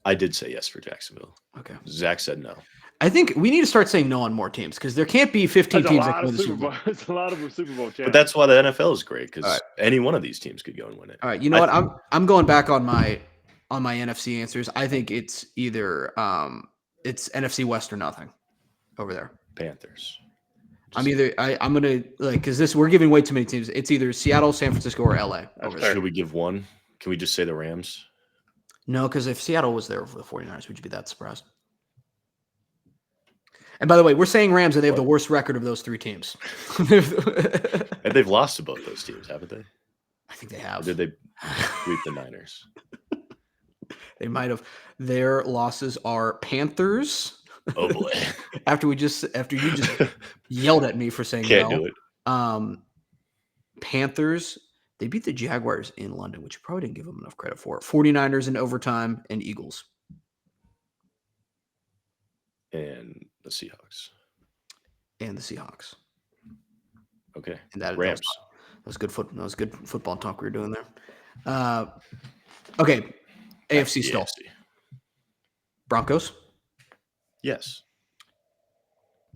I did say yes for Jacksonville. Okay. Zach said no. I think we need to start saying no on more teams because there can't be 15 That's teams a that lot can win of the Super Super Bowl. Bowl. It's a lot of Super Bowl champions. But that's why the NFL is great because All right. any one of these teams could go and win it. All right, you know what? I'm going back on my NFC answers. I think it's either it's NFC West or nothing over there. Panthers. I'm gonna because we're giving way too many teams. It's either Seattle, San Francisco, or LA over there. Should we give one? Can we just say the Rams? No, because if Seattle was there for the 49ers, would you be that surprised? And by the way, we're saying Rams and they have the worst record of those 3 teams. And they've lost to both those teams, haven't they? I think they have. Or did they sweep the Niners? They might have. Their losses are Panthers. Oh boy! after you just yelled at me for saying Can't no. do it. Panthers. They beat the Jaguars in London, which you probably didn't give them enough credit for. 49ers in overtime and Eagles. And the Seahawks. Okay. And that Rams. That was good football talk we were doing there. Okay. AFC still. AFC. Broncos. Yes.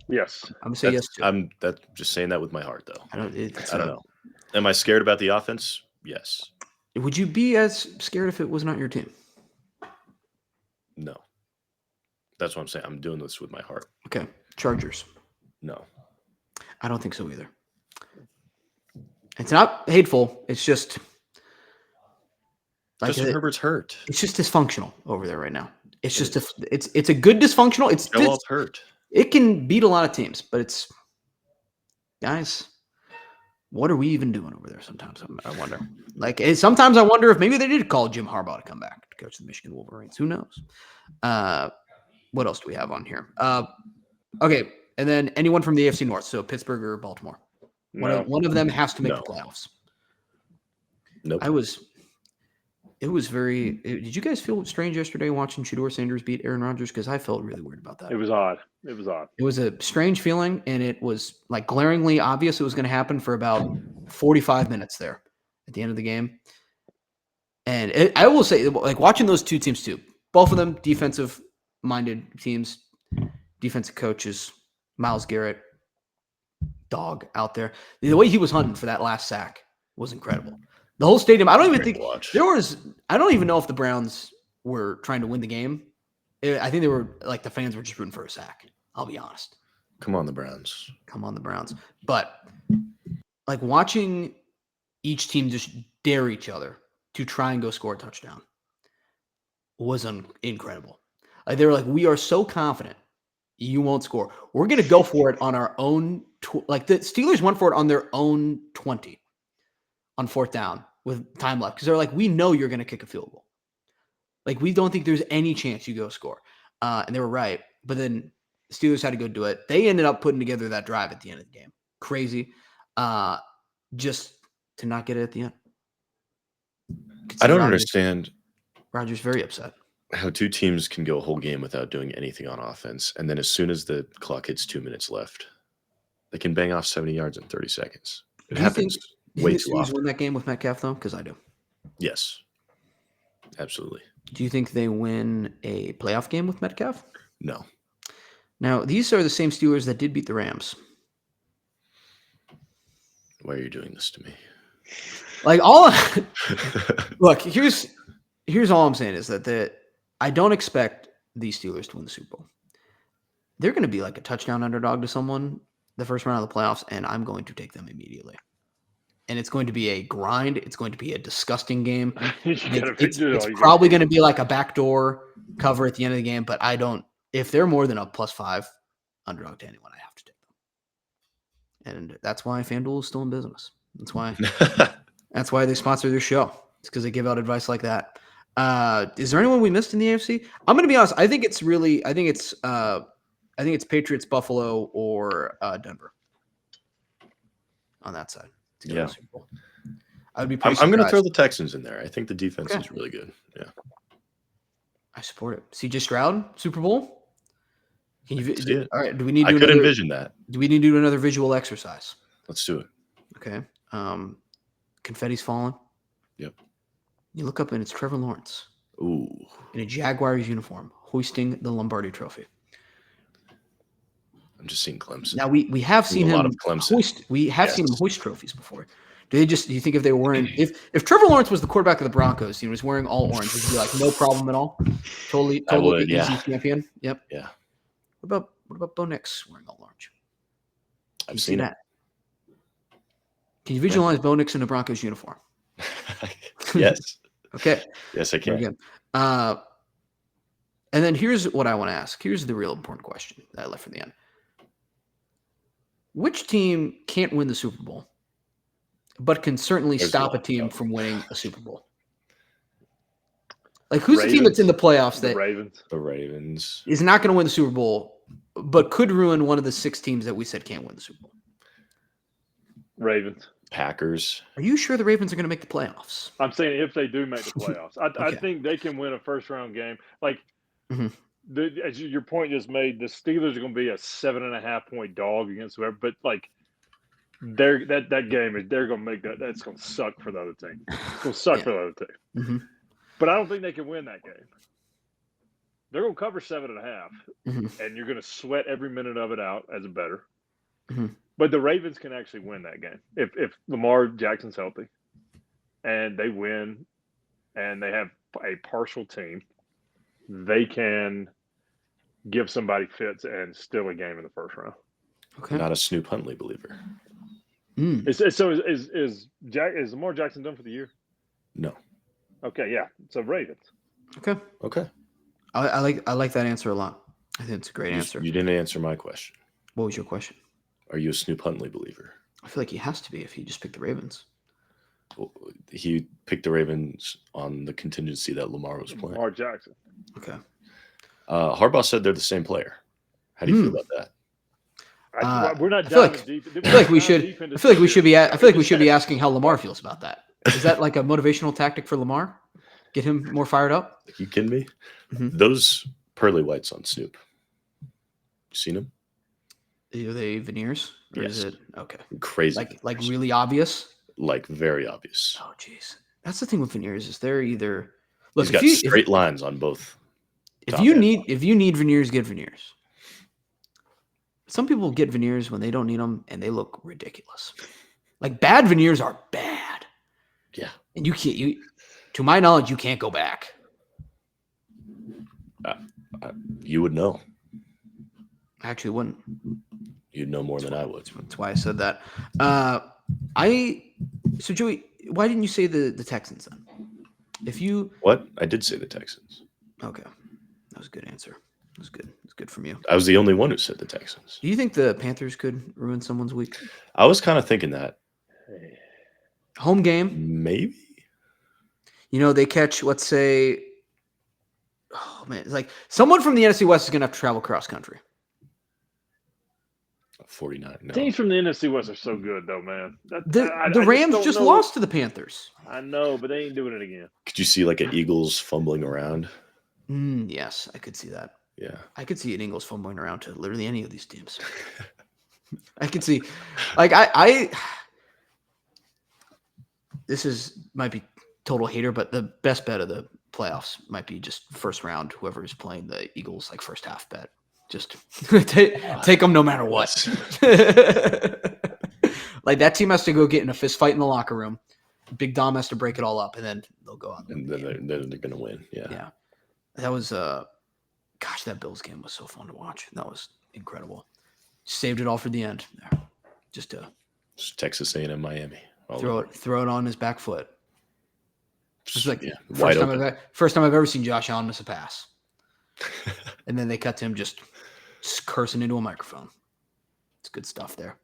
Yes. I'm gonna say yes too. I'm just saying that with my heart, though. I don't know. Am I scared about the offense? Yes. Would you be as scared if it was not your team? No. That's what I'm saying. I'm doing this with my heart. Okay. Chargers. No. I don't think so either. It's not hateful. It's just Justin Herbert's hurt. It's just dysfunctional over there right now. It's just it's a good dysfunctional. Show up hurt. It can beat a lot of teams, but it's guys. What are we even doing over there? Sometimes I wonder. Like sometimes I wonder if maybe they did call Jim Harbaugh to come back to coach the Michigan Wolverines. Who knows? What else do we have on here? Okay, and then anyone from the AFC North, so Pittsburgh or Baltimore. One of them has to make the playoffs. Nope. It was very. Did you guys feel strange yesterday watching Shedeur Sanders beat Aaron Rodgers? Because I felt really weird about that. It was odd. It was a strange feeling, and it was like glaringly obvious it was going to happen for about 45 minutes there at the end of the game. And I will say, like watching those two teams too, both of them defensive-minded teams, defensive coaches, Myles Garrett, dog out there. The way he was hunting for that last sack was incredible. The whole stadium, I don't even know if the Browns were trying to win the game. I think they were like the fans were just rooting for a sack. I'll be honest. Come on, the Browns. But like watching each team just dare each other to try and go score a touchdown was incredible. Like they were like, we are so confident you won't score. We're going to go for it on our own. Like the Steelers went for it on their own 20 on fourth down with time left because they're like, we know you're going to kick a field goal. Like we don't think there's any chance you go score. And they were right. But then the Steelers had to go do it. They ended up putting together that drive at the end of the game. Crazy. Just to not get it at the end. I don't understand. Rodgers very upset. How two teams can go a whole game without doing anything on offense. And then as soon as the clock hits 2 minutes left, they can bang off 70 yards in 30 seconds. It happens way too often. Win that game with Metcalf, though? Because I do. Yes. Absolutely. Do you think they win a playoff game with Metcalf? No. Now, these are the same Steelers that did beat the Rams. Why are you doing this to me? Like look, here's all I'm saying is that I don't expect these Steelers to win the Super Bowl. They're going to be like a touchdown underdog to someone the first round of the playoffs, and I'm going to take them immediately. And it's going to be a grind. It's going to be a disgusting game. It's probably going to be like a backdoor cover at the end of the game, but if they're more than a +5 underdog to anyone, I have to take them. And that's why FanDuel is still in business. That's why they sponsor their show. It's because they give out advice like that. Is there anyone we missed in the AFC? I'm going to be honest. I think it's Patriots, Buffalo, or Denver on that side. Yeah. I would be. I'm going to throw the Texans in there. I think the defense is really good. Yeah. I support it. CJ Stroud, Super Bowl. Can you? See it. All right. Do we need? I could envision that. Do we need to do another visual exercise? Let's do it. Okay. Confetti's falling. Yep. You look up and it's Trevor Lawrence. Ooh. In a Jaguars uniform, hoisting the Lombardi Trophy. I'm just seeing Clemson. Now we have seen him hoist. We have seen him hoist trophies before. Do you think if they were wearing if Trevor Lawrence was the quarterback of the Broncos, he was wearing all orange, would you be like no problem at all? Totally easy champion. Yep. Yeah. What about Bo Nix wearing all orange? I've seen that. Can you visualize Bo Nix in a Broncos uniform? Yes. Okay. Yes, I can. And then here's what I want to ask. Here's the real important question that I left for the end. Which team can't win the Super Bowl, but can certainly stop a team from winning a Super Bowl? Like, who's the team that's in the playoffs that The Ravens is not going to win the Super Bowl, but could ruin one of the 6 teams that we said can't win the Super Bowl? Ravens. Packers. Are you sure the Ravens are going to make the playoffs? I'm saying if they do make the playoffs. I think they can win a first-round game. Like, as your point just made, the Steelers are going to be a 7.5-point dog against whoever. But, like, that game, they're going to make that. That's going to suck for the other team. It's going to suck for the other team. Mm-hmm. But I don't think they can win that game. They're going to cover 7.5, and you're going to sweat every minute of it out as a bettor. But the Ravens can actually win that game if Lamar Jackson's healthy, and they win, and they have a partial team. They can give somebody fits and steal a game in the first round. Okay, not a Snoop Huntley believer. Is Lamar Jackson done for the year? No. Okay, yeah. So Ravens. Okay. I like that answer a lot. I think it's a great answer. You didn't answer my question. What was your question? Are you a Snoop Huntley believer? I feel like he has to be if he just picked the Ravens. Well, he picked the Ravens on the contingency that Lamar was playing. Lamar Jackson. Okay. Harbaugh said they're the same player. How do you feel about that? We're not I feel diving deep. I feel like we should. I feel like we should be. I feel like we should be asking how Lamar feels about that. Is that like a motivational tactic for Lamar? Get him more fired up? You kidding me? Mhm. Those pearly whites on Snoop. You seen them? Are they veneers? Or Yes. is it okay? Crazy. Like really obvious? Like very obvious. Oh jeez. That's the thing with veneers is they're either look He's got straight lines on both. If you need veneers, get veneers. Some people get veneers when they don't need them and they look ridiculous. Like bad veneers are bad. Yeah. And you can't to my knowledge, you can't go back. You would know. I actually wouldn't. You'd know more than I would. That's why I said that. So Joey, why didn't you say the Texans then? What? I did say the Texans. Okay. That was a good answer. It was good. It's good from you. I was the only one who said the Texans. Do you think the Panthers could ruin someone's week? I was kind of thinking that. Home game? Maybe. They catch, let's say, oh man, it's like someone from the NFC West is gonna have to travel cross country. 49. No. Teams from the NFC West are so good, though, man. The Rams just lost to the Panthers. I know, but they ain't doing it again. Could you see like an Eagles fumbling around? Yes, I could see that. Yeah. I could see an Eagles fumbling around to literally any of these teams. I could see, like, I this might be total hater, but the best bet of the playoffs might be just first round, whoever is playing the Eagles, like first half bet. Just take them no matter what. Like that team has to go get in a fist fight in the locker room. Big Dom has to break it all up, and then they'll go out. And then they're going to win. Yeah. Yeah. That was, gosh, that Bills game was so fun to watch. That was incredible. Saved it all for the end there. Just Texas A&M Miami. Throw it on his back foot. It's like first time I've ever seen Josh Allen miss a pass. And then they cut to him just cursing into a microphone. It's good stuff there.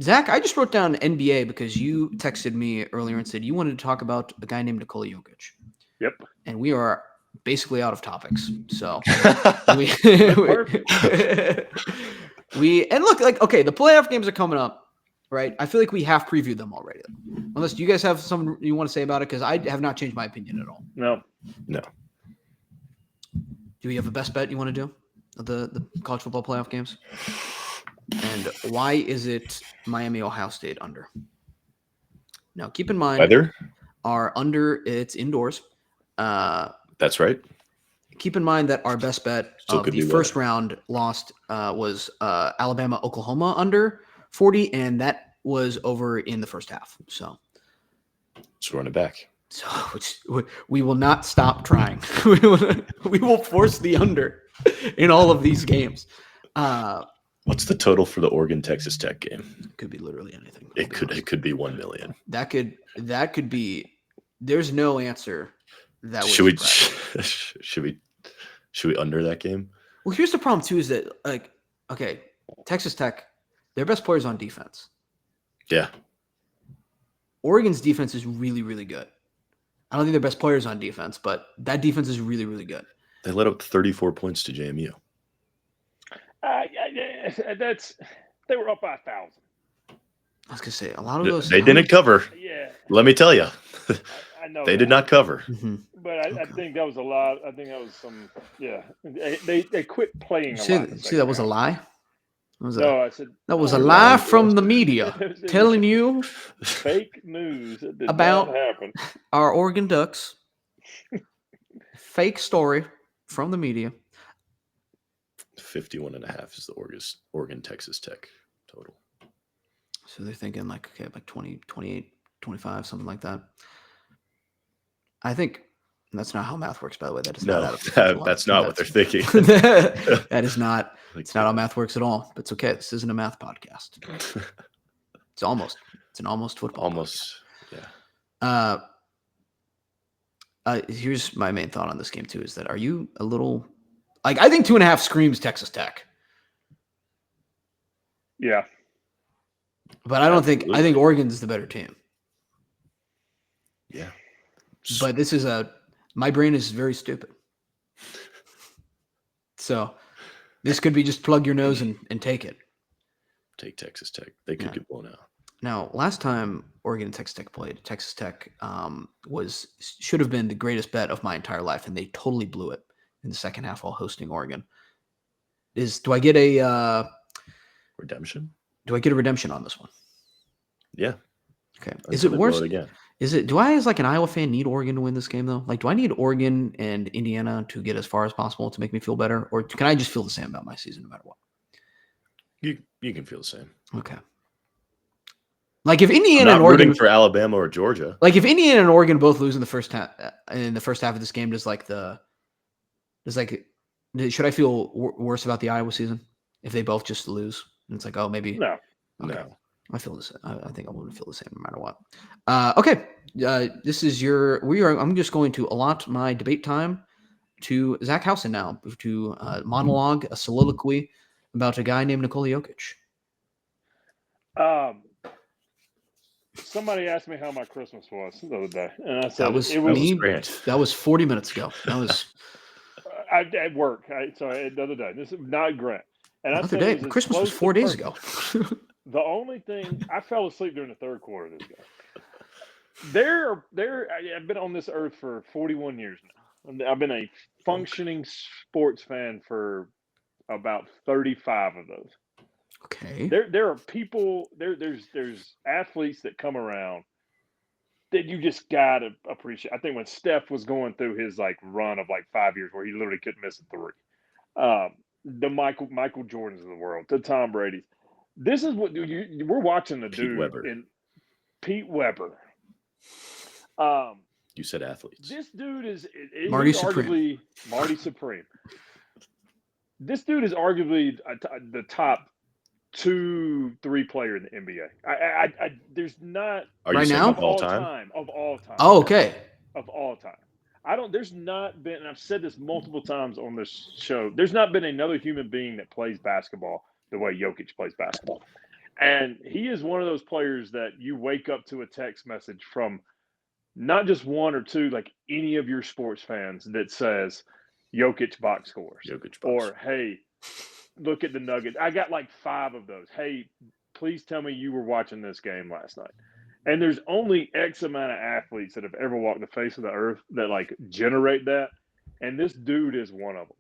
Zach, I just wrote down NBA because you texted me earlier and said you wanted to talk about a guy named Nikola Jokic. Yep. And we are basically out of topics. So we and look, like, okay, the playoff games are coming up, right? I feel like we have previewed them already. Unless you guys have something you want to say about it, because I have not changed my opinion at all. No. Do we have a best bet you want to do of the college football playoff games? And why is it Miami, Ohio State under? Now, keep in mind, weather our under, it's indoors. That's right. Keep in mind that our best bet of the first round lost was Alabama, Oklahoma under 40, and that was over in the first half. So run it back. So we will not stop trying. we will force the under in all of these games. What's the total for the Oregon Texas Tech game? It could be literally anything. It could be 1 million. That could be. There's no answer. That Should we under that game? Well, here's the problem too: is that Texas Tech, their best players on defense. Yeah. Oregon's defense is really, really good. I don't think their best players on defense, but that defense is really, really good. They let up 34 points to JMU. They were up by 1,000. I was gonna say a lot of those. They didn't cover. Yeah. Let me tell you, I know they did not cover. Mm-hmm. But I think that was a lot. I think that was some. Yeah, they quit playing. See, that was a lie. I said that was a lie from the media telling you fake news about our Oregon Ducks. Fake story from the media. 51.5 is the Oregon Texas Tech total. So they're thinking like 20, 28, 25, something like that. I think that's not how math works, by the way. That is that's not what they're thinking. That is not. It's not how math works at all. But it's okay. This isn't a math podcast. It's an almost football. Almost. Podcast. Yeah. Here's my main thought on this game too: is that are you a little like I think 2.5 screams Texas Tech, Yeah, but I don't think I think Oregon's the better team. Yeah, but this is my brain is very stupid, so this could be just plug your nose and take it. Take Texas Tech. They could get blown out. Now, last time Oregon and Texas Tech played, Texas Tech should have been the greatest bet of my entire life, and they totally blew it in the second half while hosting Oregon. Do I get a redemption? Do I get a redemption on this one? Yeah. Okay. Is it worse? Again. Do I, as like an Iowa fan, need Oregon to win this game though? Like, do I need Oregon and Indiana to get as far as possible to make me feel better, or can I just feel the same about my season no matter what? You can feel the same. Okay. Like if Indiana and Oregon rooting for Alabama or Georgia. Like if Indiana and Oregon both lose in the first half of this game, should I feel worse about the Iowa season if they both just lose? And it's like, oh, maybe no. Okay. No. I feel the same. I think I'm going to feel the same no matter what. Okay. This is I'm just going to allot my debate time to Zach Housen now to monologue, a soliloquy about a guy named Nikola Jokic. Somebody asked me how my Christmas was the other day, and I said that was great. That was 40 minutes ago. That was at work. The other day. This is not great. And I said Christmas was 4 days ago. The only thing I fell asleep during the third quarter of this game. I've been on this earth for 41 years now. I've been a functioning sports fan for about 35 of those. Okay. There are people there's athletes that come around that you just gotta appreciate. I think when Steph was going through his run of 5 years where he literally couldn't miss a three, the Michael Jordans of the world, the Tom Brady's. This is what we're watching the dude in Pete Weber. You said athletes. This dude is Marty arguably Marty Supreme. This dude is arguably the top 2-3 player in the NBA. There's not right now of all time. Oh, okay. Of all time. There's not been, and I've said this multiple times on this show, there's not been another human being that plays basketball the way Jokic plays basketball. And he is one of those players that you wake up to a text message from not just one or two, any of your sports fans that says Jokic box scores. Or, hey, look at the Nuggets. I got 5 of those. Hey, please tell me you were watching this game last night. And there's only X amount of athletes that have ever walked the face of the earth that generate that. And this dude is one of them.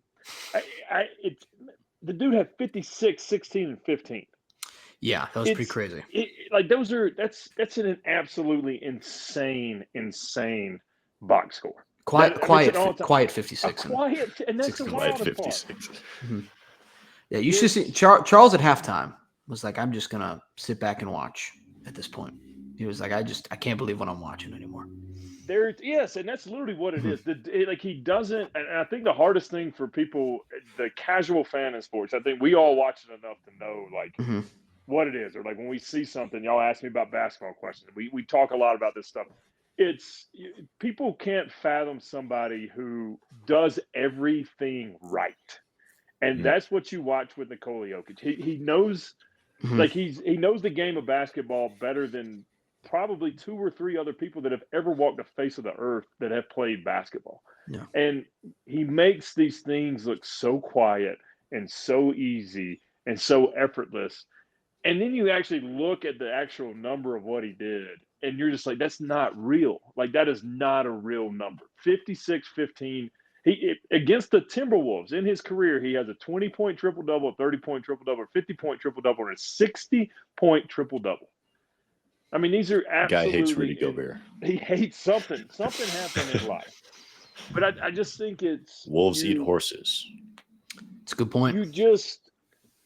The dude had 56, 16, and 15. Yeah, that was pretty crazy. That's an absolutely insane box score. Quiet 56. And that's the wild 56. Mm-hmm. Yeah, you should see Charles at halftime was like, I'm just gonna sit back and watch at this point. He was like, I can't believe what I'm watching anymore. Yes, and that's literally what it is. He doesn't, and I think the hardest thing for people, the casual fan in sports, I think we all watch it enough to know what it is, or when we see something. Y'all ask me about basketball questions. We talk a lot about this stuff. People can't fathom somebody who does everything right, and that's what you watch with Nikola Jokic. He knows, he knows the game of basketball better than probably 2 or 3 other people that have ever walked the face of the earth that have played basketball. Yeah. And he makes these things look so quiet and so easy and so effortless. And then you actually look at the actual number of what he did, and you're just like, that's not real. That is not a real number. 56-15. Against the Timberwolves in his career, he has a 20-point triple-double, a 30-point triple-double, a 50-point triple-double, and a 60-point triple-double. I mean, these are absolutely. Guy hates Rudy Gobert. He hates something. Something happened in life. But I just think it's wolves eat horses. It's a good point.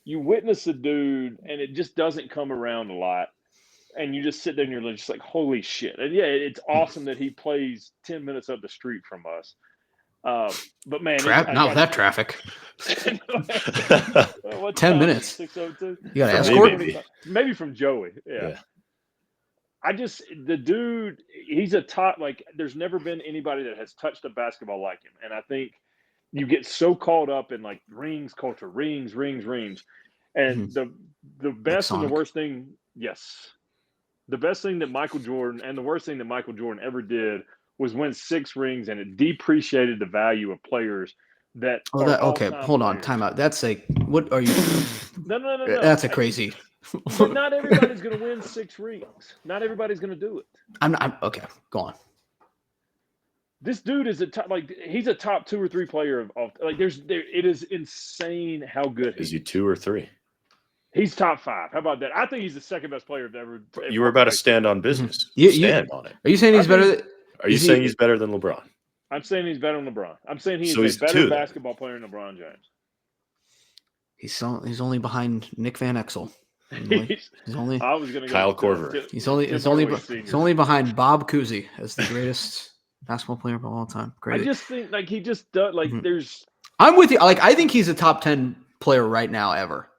You witness a dude, and it just doesn't come around a lot, and you just sit there and you're just like, holy shit! And yeah, it's awesome that he plays 10 minutes up the street from us. But man, not with that traffic. 10 minutes. 6:02. You got to escort. Maybe from Joey. Yeah. the dude, he's a top, like, there's never been anybody that has touched a basketball like him. And I think you get so caught up in like rings culture, rings. And the best and the worst thing, yes. The best thing that Michael Jordan and the worst thing that Michael Jordan ever did was win 6 rings, and it depreciated the value of players that okay, hold on, time out. That's what are you No. That's a crazy. But not everybody's going to win 6 rings. Not everybody's going to do it. I'm okay. Go on. This dude is he's a top 2 or 3 player of like it is insane how good is he 2 or 3? He's top 5. How about that? I think he's the second best player ever. You were about to stand on business. Stand on it. Are you saying he's better? Are you saying he's better than LeBron? I'm saying he's better than LeBron. I'm saying he's a better basketball player than LeBron James. He's only behind Nick Van Exel. He's only. I was going to go Kyle Korver. He's only behind Bob Cousy as the greatest basketball player of all time. Great. I just think he just does there's. I'm with you. I think he's a top 10 player right now ever.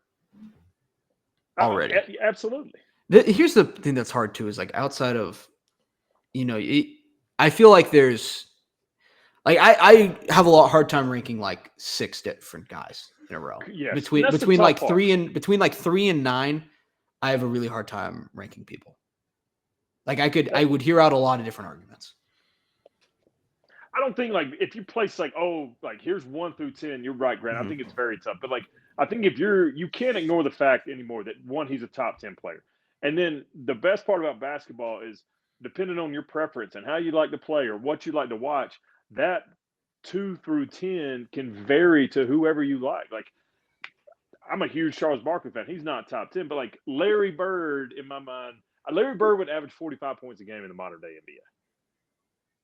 Already, absolutely. Here's the thing that's hard too is outside of, I feel like there's. I have a hard time ranking 6 different guys in a row. Yes. Between 3 and 9, I have a really hard time ranking people. I would hear out a lot of different arguments. I don't think if you place here's 1 through 10, you're right, Grant. I think it's very tough. But I think you can't ignore the fact anymore that he's a top 10 player. And then the best part about basketball is depending on your preference and how you like to play or what you like to watch, that 2 through 10 can vary to whoever you like. I'm a huge Charles Barkley fan. He's not top 10, but Larry Bird, in my mind, Larry Bird would average 45 points a game in the modern day NBA.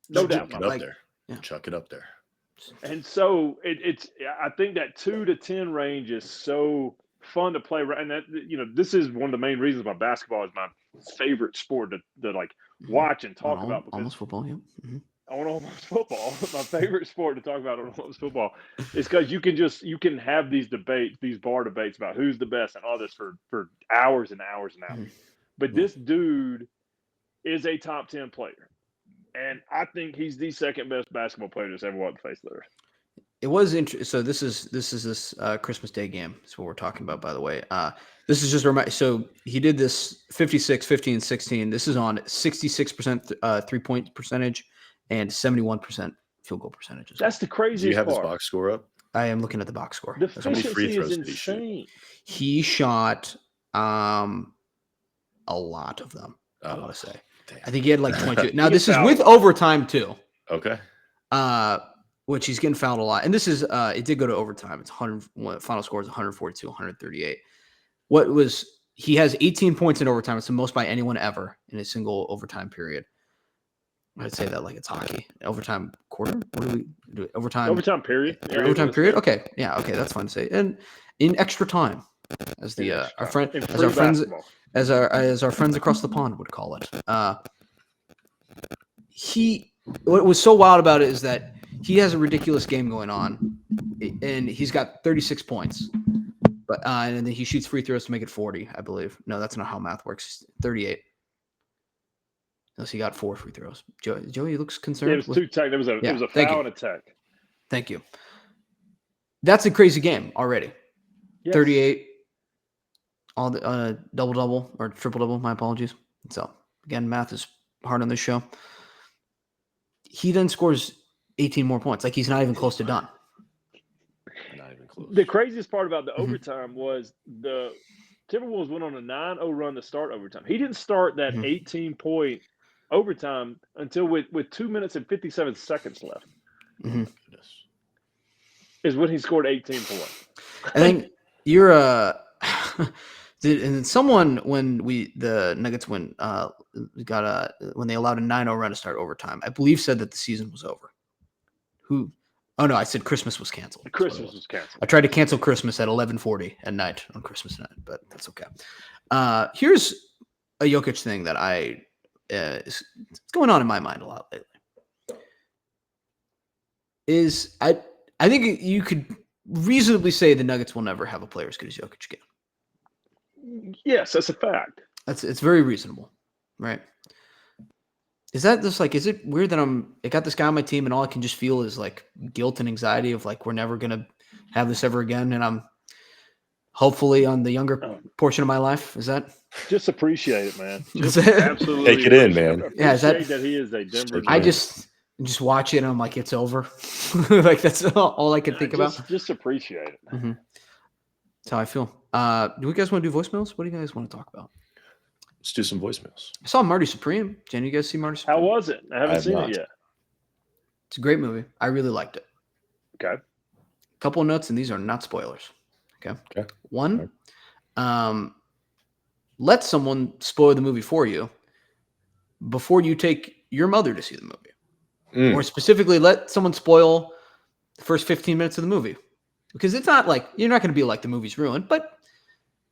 No doubt. Chuck it up there. And so I think that 2 to 10 range is so fun to play. And that, this is one of the main reasons why basketball is my favorite sport to watch and talk about. Almost football, yeah. Mm-hmm. On almost football, my favorite sport to talk about on almost football is because you can have these debates, these bar debates about who's the best and all this for hours and hours and hours. But this dude is a top 10 player. And I think he's the second best basketball player that's ever walked the face of the earth. It was interesting. So this is Christmas Day game. That's what we're talking about, by the way. This is just so he did this 56, 15, 16. This is on 66% 3-point percentage and 71% field goal percentages. That's the craziest Do you have part. his box score up? I am looking at the box score. The efficiency is insane. He shot a lot of them, I want to say. Damn. I think he had 22. Now, this is with overtime, too. Okay. Which he's getting fouled a lot. And this is, it did go to overtime. It's final score is 142, 138. He has 18 points in overtime. It's the most by anyone ever in a single overtime period. I'd say that like it's hockey. Overtime quarter? What do we do? Overtime period. Yeah, overtime period? Okay. Yeah, okay, that's fine to say. And in extra time, as our friends across the pond would call it. What was so wild about it is that he has a ridiculous game going on, and he's got 36 points. But and then he shoots free throws to make it 40, I believe. No, that's not how math works. 38. Unless he got 4 free throws. Joey looks concerned. Yeah, it was 2 tech. It was a foul and a tech. Thank you. That's a crazy game already. Yes. 38. All the double-double or triple-double. My apologies. So again, math is hard on this show. He then scores 18 more points. He's not even close to done. Not even close. The craziest part about the overtime was the Timberwolves went on a 9-0 run to start overtime. He didn't start that 18-point overtime until with 2 minutes and 57 seconds left. Mm-hmm. Is when he scored 18 points. I think you're and someone when the Nuggets when they allowed a 9-0 run to start overtime, I believe said that the season was over. Who? Oh no, I said Christmas was canceled. Christmas was canceled. I tried to cancel Christmas at 11:40 at night on Christmas night, but that's okay. Here's a Jokic thing that it's going on in my mind a lot lately. I think you could reasonably say the Nuggets will never have a player as good as Jokic again. Yes, that's a fact. It's very reasonable, right? Is that just like, is it weird that I got this guy on my team and all I can just feel is like guilt and anxiety of like, we're never going to have this ever again. And I'm hopefully on the younger portion of my life. Is that? Just appreciate it, man. Just absolutely take it in, man. Appreciate that he is a Denver. I just watch it and I'm like, it's over. Like that's all I can think about. Just appreciate it. Mm-hmm. That's how I feel. Do you guys want to do voicemails? What do you guys want to talk about? Let's do some voicemails. I saw Marty Supreme. Jen, you guys see Marty Supreme? How was it? I haven't seen it yet. It's a great movie. I really liked it. Okay. A couple of notes, and these are not spoilers. Okay. One, let someone spoil the movie for you before you take your mother to see the movie. Or specifically, let someone spoil the first 15 minutes of the movie. Because it's not like, you're not going to be like the movie's ruined, but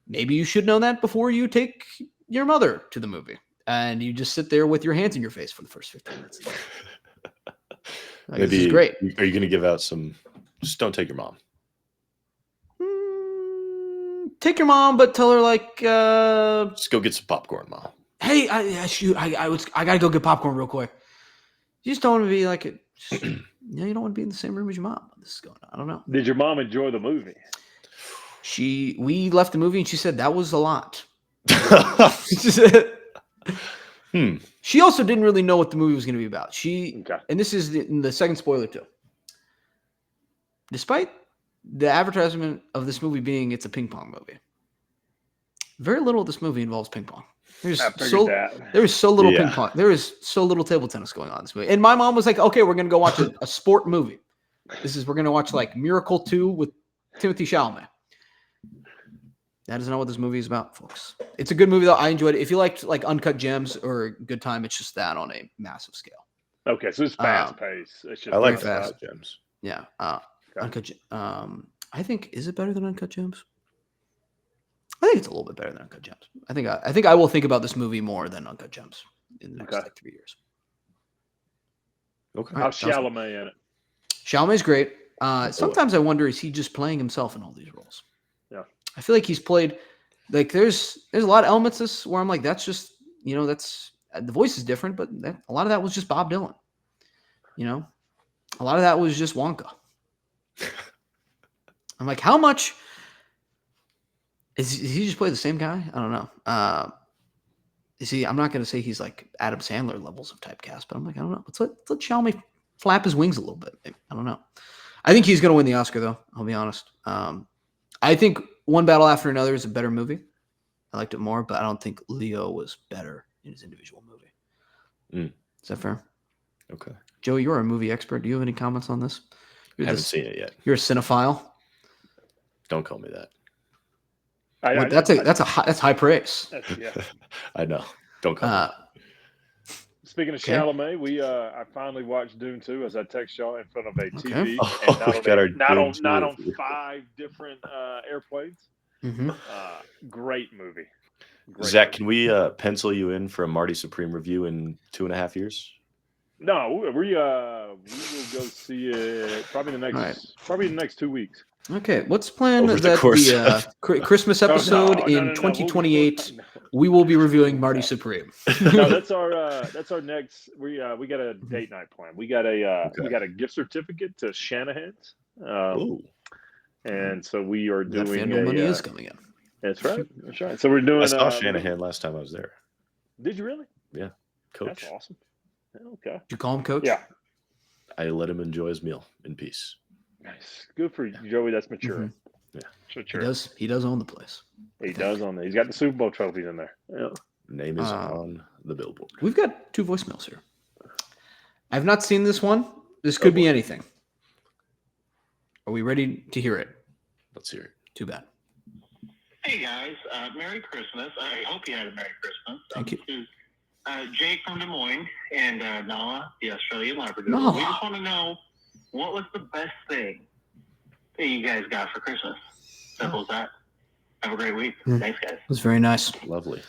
maybe you should know that before you take your mother to the movie. And you just sit there with your hands in your face for the first 15 minutes. Like, maybe, this is great. Are you going to give out some, just don't take your mom. Take your mom, but tell her like, just go get some popcorn, Mom. Hey, I gotta go get popcorn real quick. You just don't want to be like, you don't want to be in the same room as your mom. This is going on. I don't know. Did your mom enjoy the movie? We left the movie and she said that was a lot. She also didn't really know what the movie was going to be about. And this is the second spoiler too. Despite the advertisement of this movie being it's a ping pong movie, very little of this movie involves ping pong. There is so little ping pong. There is so little table tennis going on in this movie. And my mom was like, okay, we're going to go watch a sport movie. We're going to watch like Miracle 2 with Timothée Chalamet. That is not what this movie is about, folks. It's a good movie, though. I enjoyed it. If you liked like Uncut Gems or Good Time, it's just that on a massive scale. Okay, so it's fast paced. I like Fast Gems. Yeah. Uncut Gems. I think, is it better than Uncut Gems? I think it's a little bit better than Uncut Gems. I think I will think about this movie more than Uncut Gems in the next like 3 years. Okay. How's Chalamet in it? Chalamet's great. Sometimes I wonder, is he just playing himself in all these roles? Yeah. I feel like he's played like there's a lot of elements of this where I'm like, that's just, that's the voice is different, but a lot of that was just Bob Dylan. A lot of that was just Wonka. I'm like, how much is he just play the same guy? I don't know. I'm not going to say he's like Adam Sandler levels of typecast, but I'm like, I don't know. Let's let Chalamet flap his wings a little bit. Maybe. I don't know. I think he's going to win the Oscar, though. I'll be honest. I think One Battle After Another is a better movie. I liked it more, but I don't think Leo was better in his individual movie. Is that fair? Okay. Joey, you're a movie expert. Do you have any comments on this? I haven't seen it yet. You're a cinephile. Don't call me that. That's high praise. Yeah. I know. Don't call me that. Speaking of Chalamet, I finally watched Dune 2 as I text y'all in front of a TV, and not on 5 different airplanes. Mm-hmm. Great movie. Zach, can we pencil you in for a Marty Supreme review in 2.5 years? No, we will go see it probably the next 2 weeks. Okay, let's plan the Christmas episode in 2028. We will be reviewing Marty Supreme. No, that's our next. We got a date night plan. We got a gift certificate to Shanahan's. And so we are doing. That money is coming in. That's right. So we're doing. I saw Shanahan last time I was there. Did you really? Yeah, Coach. That's awesome. Okay. Did you call him Coach? Yeah. I let him enjoy his meal in peace. Nice. Good for you, Joey. That's mature. Mm-hmm. Yeah. Mature. He does own the place. He does own it. He's got the Super Bowl trophies in there. Yeah. Name is on the billboard. We've got 2 voicemails here. I've not seen this one. This could be anything. Are we ready to hear it? Let's hear it. Too bad. Hey guys, Merry Christmas. I hope you had a Merry Christmas. Thank you. This is Jake from Des Moines and Nala, the Australian Labradoodle. Nala. We just want to know, what was the best thing that you guys got for Christmas? Simple as that. Have a great week. Thanks, guys. It was very nice. Lovely.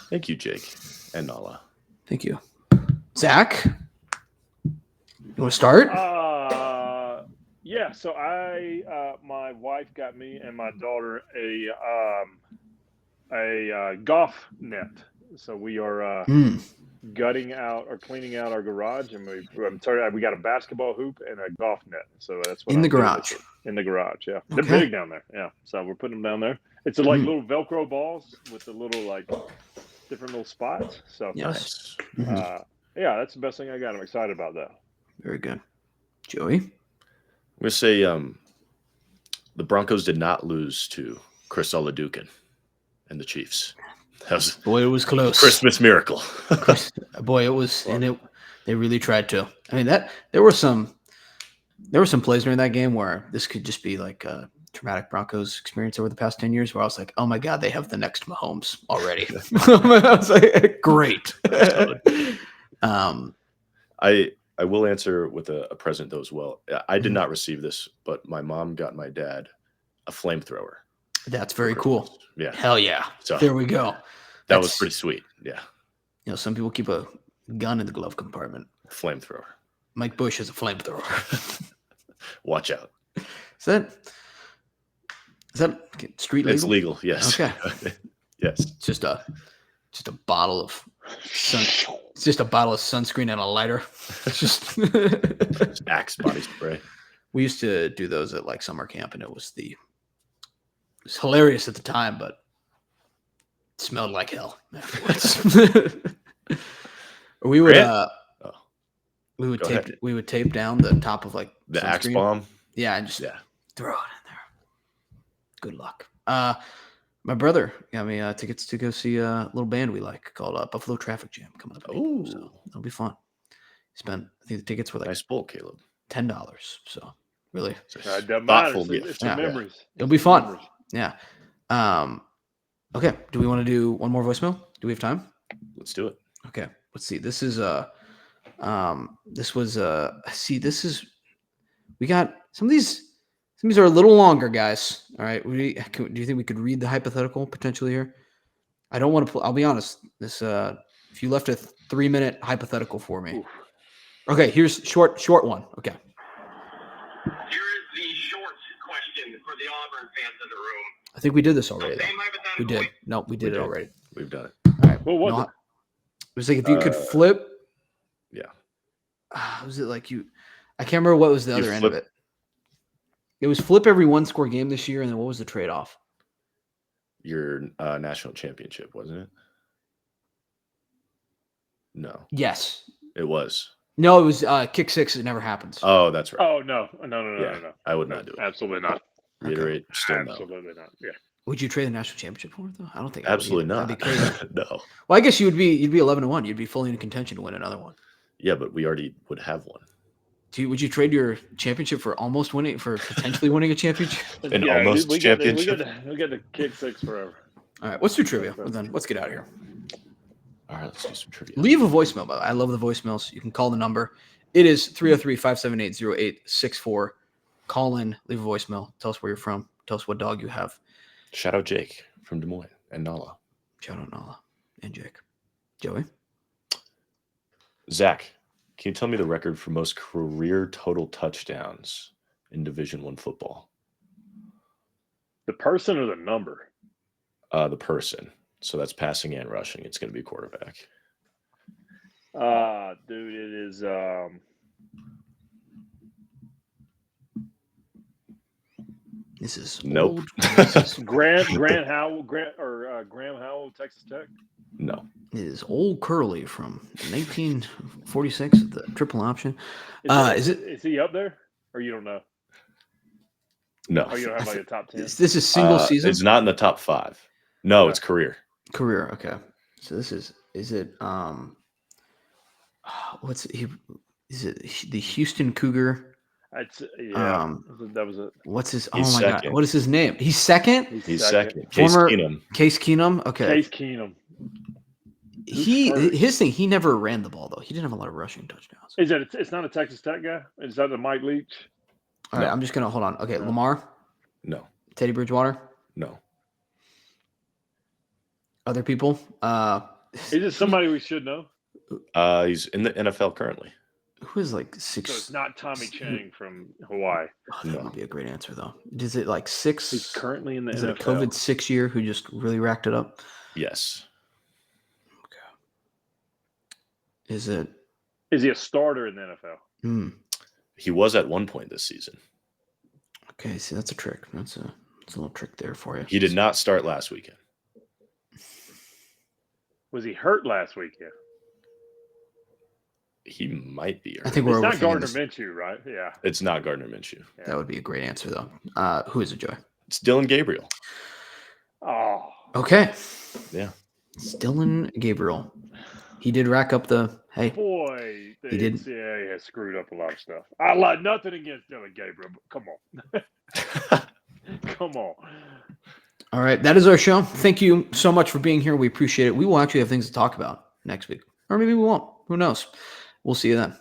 Thank you, Jake and Nala. Thank you. Zach, you want to start? Yeah. So my wife got me and my daughter a golf net. So we are gutting out or cleaning out our garage, and we got a basketball hoop and a golf net. So that's what In the I'm doing garage. in the garage. Yeah, they're Okay. big down there. Yeah, so we're putting them down there. It's like little Velcro balls with the little like different little spots. So Yes. yeah, that's the best thing I got. I'm excited about that. Very good. Joey? I'm going to say the Broncos did not lose to Chris Oladukin and the Chiefs. That was Boy, it was close. Christmas miracle. Boy, it was, and they really tried to. I mean, there were some plays during that game where this could just be like a traumatic Broncos experience over the past 10 years, where I was like, oh my God, they have the next Mahomes already. I was like, great. I will answer with a present though as well. I did not receive this, but my mom got my dad a flamethrower. That's very cool. Yeah. Hell yeah. So there we go. That was pretty sweet. Yeah. You know, some people keep a gun in the glove compartment. Flamethrower. Mike Bush has a flamethrower. Watch out. Is that street legal? It's legal. Yes. Okay. Yes. It's just a bottle of it's just a bottle of sunscreen and a lighter. It's just Axe body spray. We used to do those at like summer camp, and it was hilarious at the time, but it smelled like hell afterwards. we would tape down the top of like the sunscreen. Axe bomb. Yeah, and just throw it in there. Good luck. My brother got me tickets to go see a little band we like called Buffalo Traffic Jam coming up. Oh, so that'll be fun. I think the tickets were like nice bowl, Caleb. $10. So really thoughtful gift. It's memories. It'll be fun. Yeah. Okay. Do we want to do one more voicemail? Do we have time? Let's do it. Okay. Let's see. This is we got some of these are a little longer, guys. All right. Do you think we could read the hypothetical potentially here? I don't want to I'll be honest. This if you left a 3-minute hypothetical for me. Oof. Okay, here's short one. Okay. Here is the short question for the Auburn fans in the room. I think we did this already. We did. No, we did it already. We've done it. All right. What was it? It was like if you could flip. Yeah. Was it like you? I can't remember what was the other end of it. It was flip every 1-score game this year, and then what was the trade-off? Your national championship, wasn't it? No. Yes. It was. No, it was kick six. It never happens. Oh, that's right. Oh, no. No. I would not do it. Absolutely not. Reiterate. Okay. Still no. Absolutely not. Yeah. Would you trade the national championship for it, though? I don't think. Absolutely not. That'd be crazy. No. Well, I guess you'd be 11-1. You'd be fully in contention to win another one. Yeah, but we already would have one. Would you trade your championship for potentially winning a championship? Championship? We got to kick six forever. All right, let's do trivia. Well, then let's get out of here. All right, let's do some trivia. Leave a voicemail, by the way. I love the voicemails. You can call the number. It is 303-578-0864. Call in, leave a voicemail. Tell us where you're from. Tell us what dog you have. Shout out Jake from Des Moines and Nala. Shout out Nala and Jake. Joey? Zach, can you tell me the record for most career total touchdowns in Division I football? The person or the number? The person. So that's passing and rushing. It's going to be quarterback. Dude, it is This is nope. Graham Howell, Texas Tech. No. It is old Curly from 1946, the triple option. Is he up there, or you don't know? No. Oh, you don't have like a top 10. This is single season. It's not in the top 5. No, it's career. Career. Okay. So this is it? Is it the Houston Cougar? That was it. What's his? He's oh my second. God! What is his name? He's second. He's second. Former Case Keenum. Okay. Case Keenum. His thing. He never ran the ball though. He didn't have a lot of rushing touchdowns. It's not a Texas Tech guy. Is that a Mike Leach? All right. I'm just gonna hold on. Okay. Lamar. No. Teddy Bridgewater. No. Other people. Is it somebody we should know? He's in the NFL currently. Who is like 6? So it's not Tommy Chang from Hawaii. Oh, that would be a great answer, though. Is it like 6? He's currently in the NFL. Is it a COVID 6 year who just really racked it up? Yes. Is it? Is he a starter in the NFL? He was at one point this season. Okay, see, that's a trick. That's a little trick there for you. He did not start last weekend. Was he hurt last weekend? He might be hurt. I think It's we're not overthinking Gardner this. Minshew, right? Yeah. It's not Gardner Minshew. That would be a great answer, though. Who is it, Joey? It's Dylan Gabriel. Oh. Okay. Yeah. It's Dylan Gabriel. He did rack up the Boy, the he did. NCAA has screwed up a lot of stuff. I like nothing against Dylan Gabriel, but come on. Come on. All right, that is our show. Thank you so much for being here. We appreciate it. We will actually have things to talk about next week. Or maybe we won't. Who knows? We'll see you then.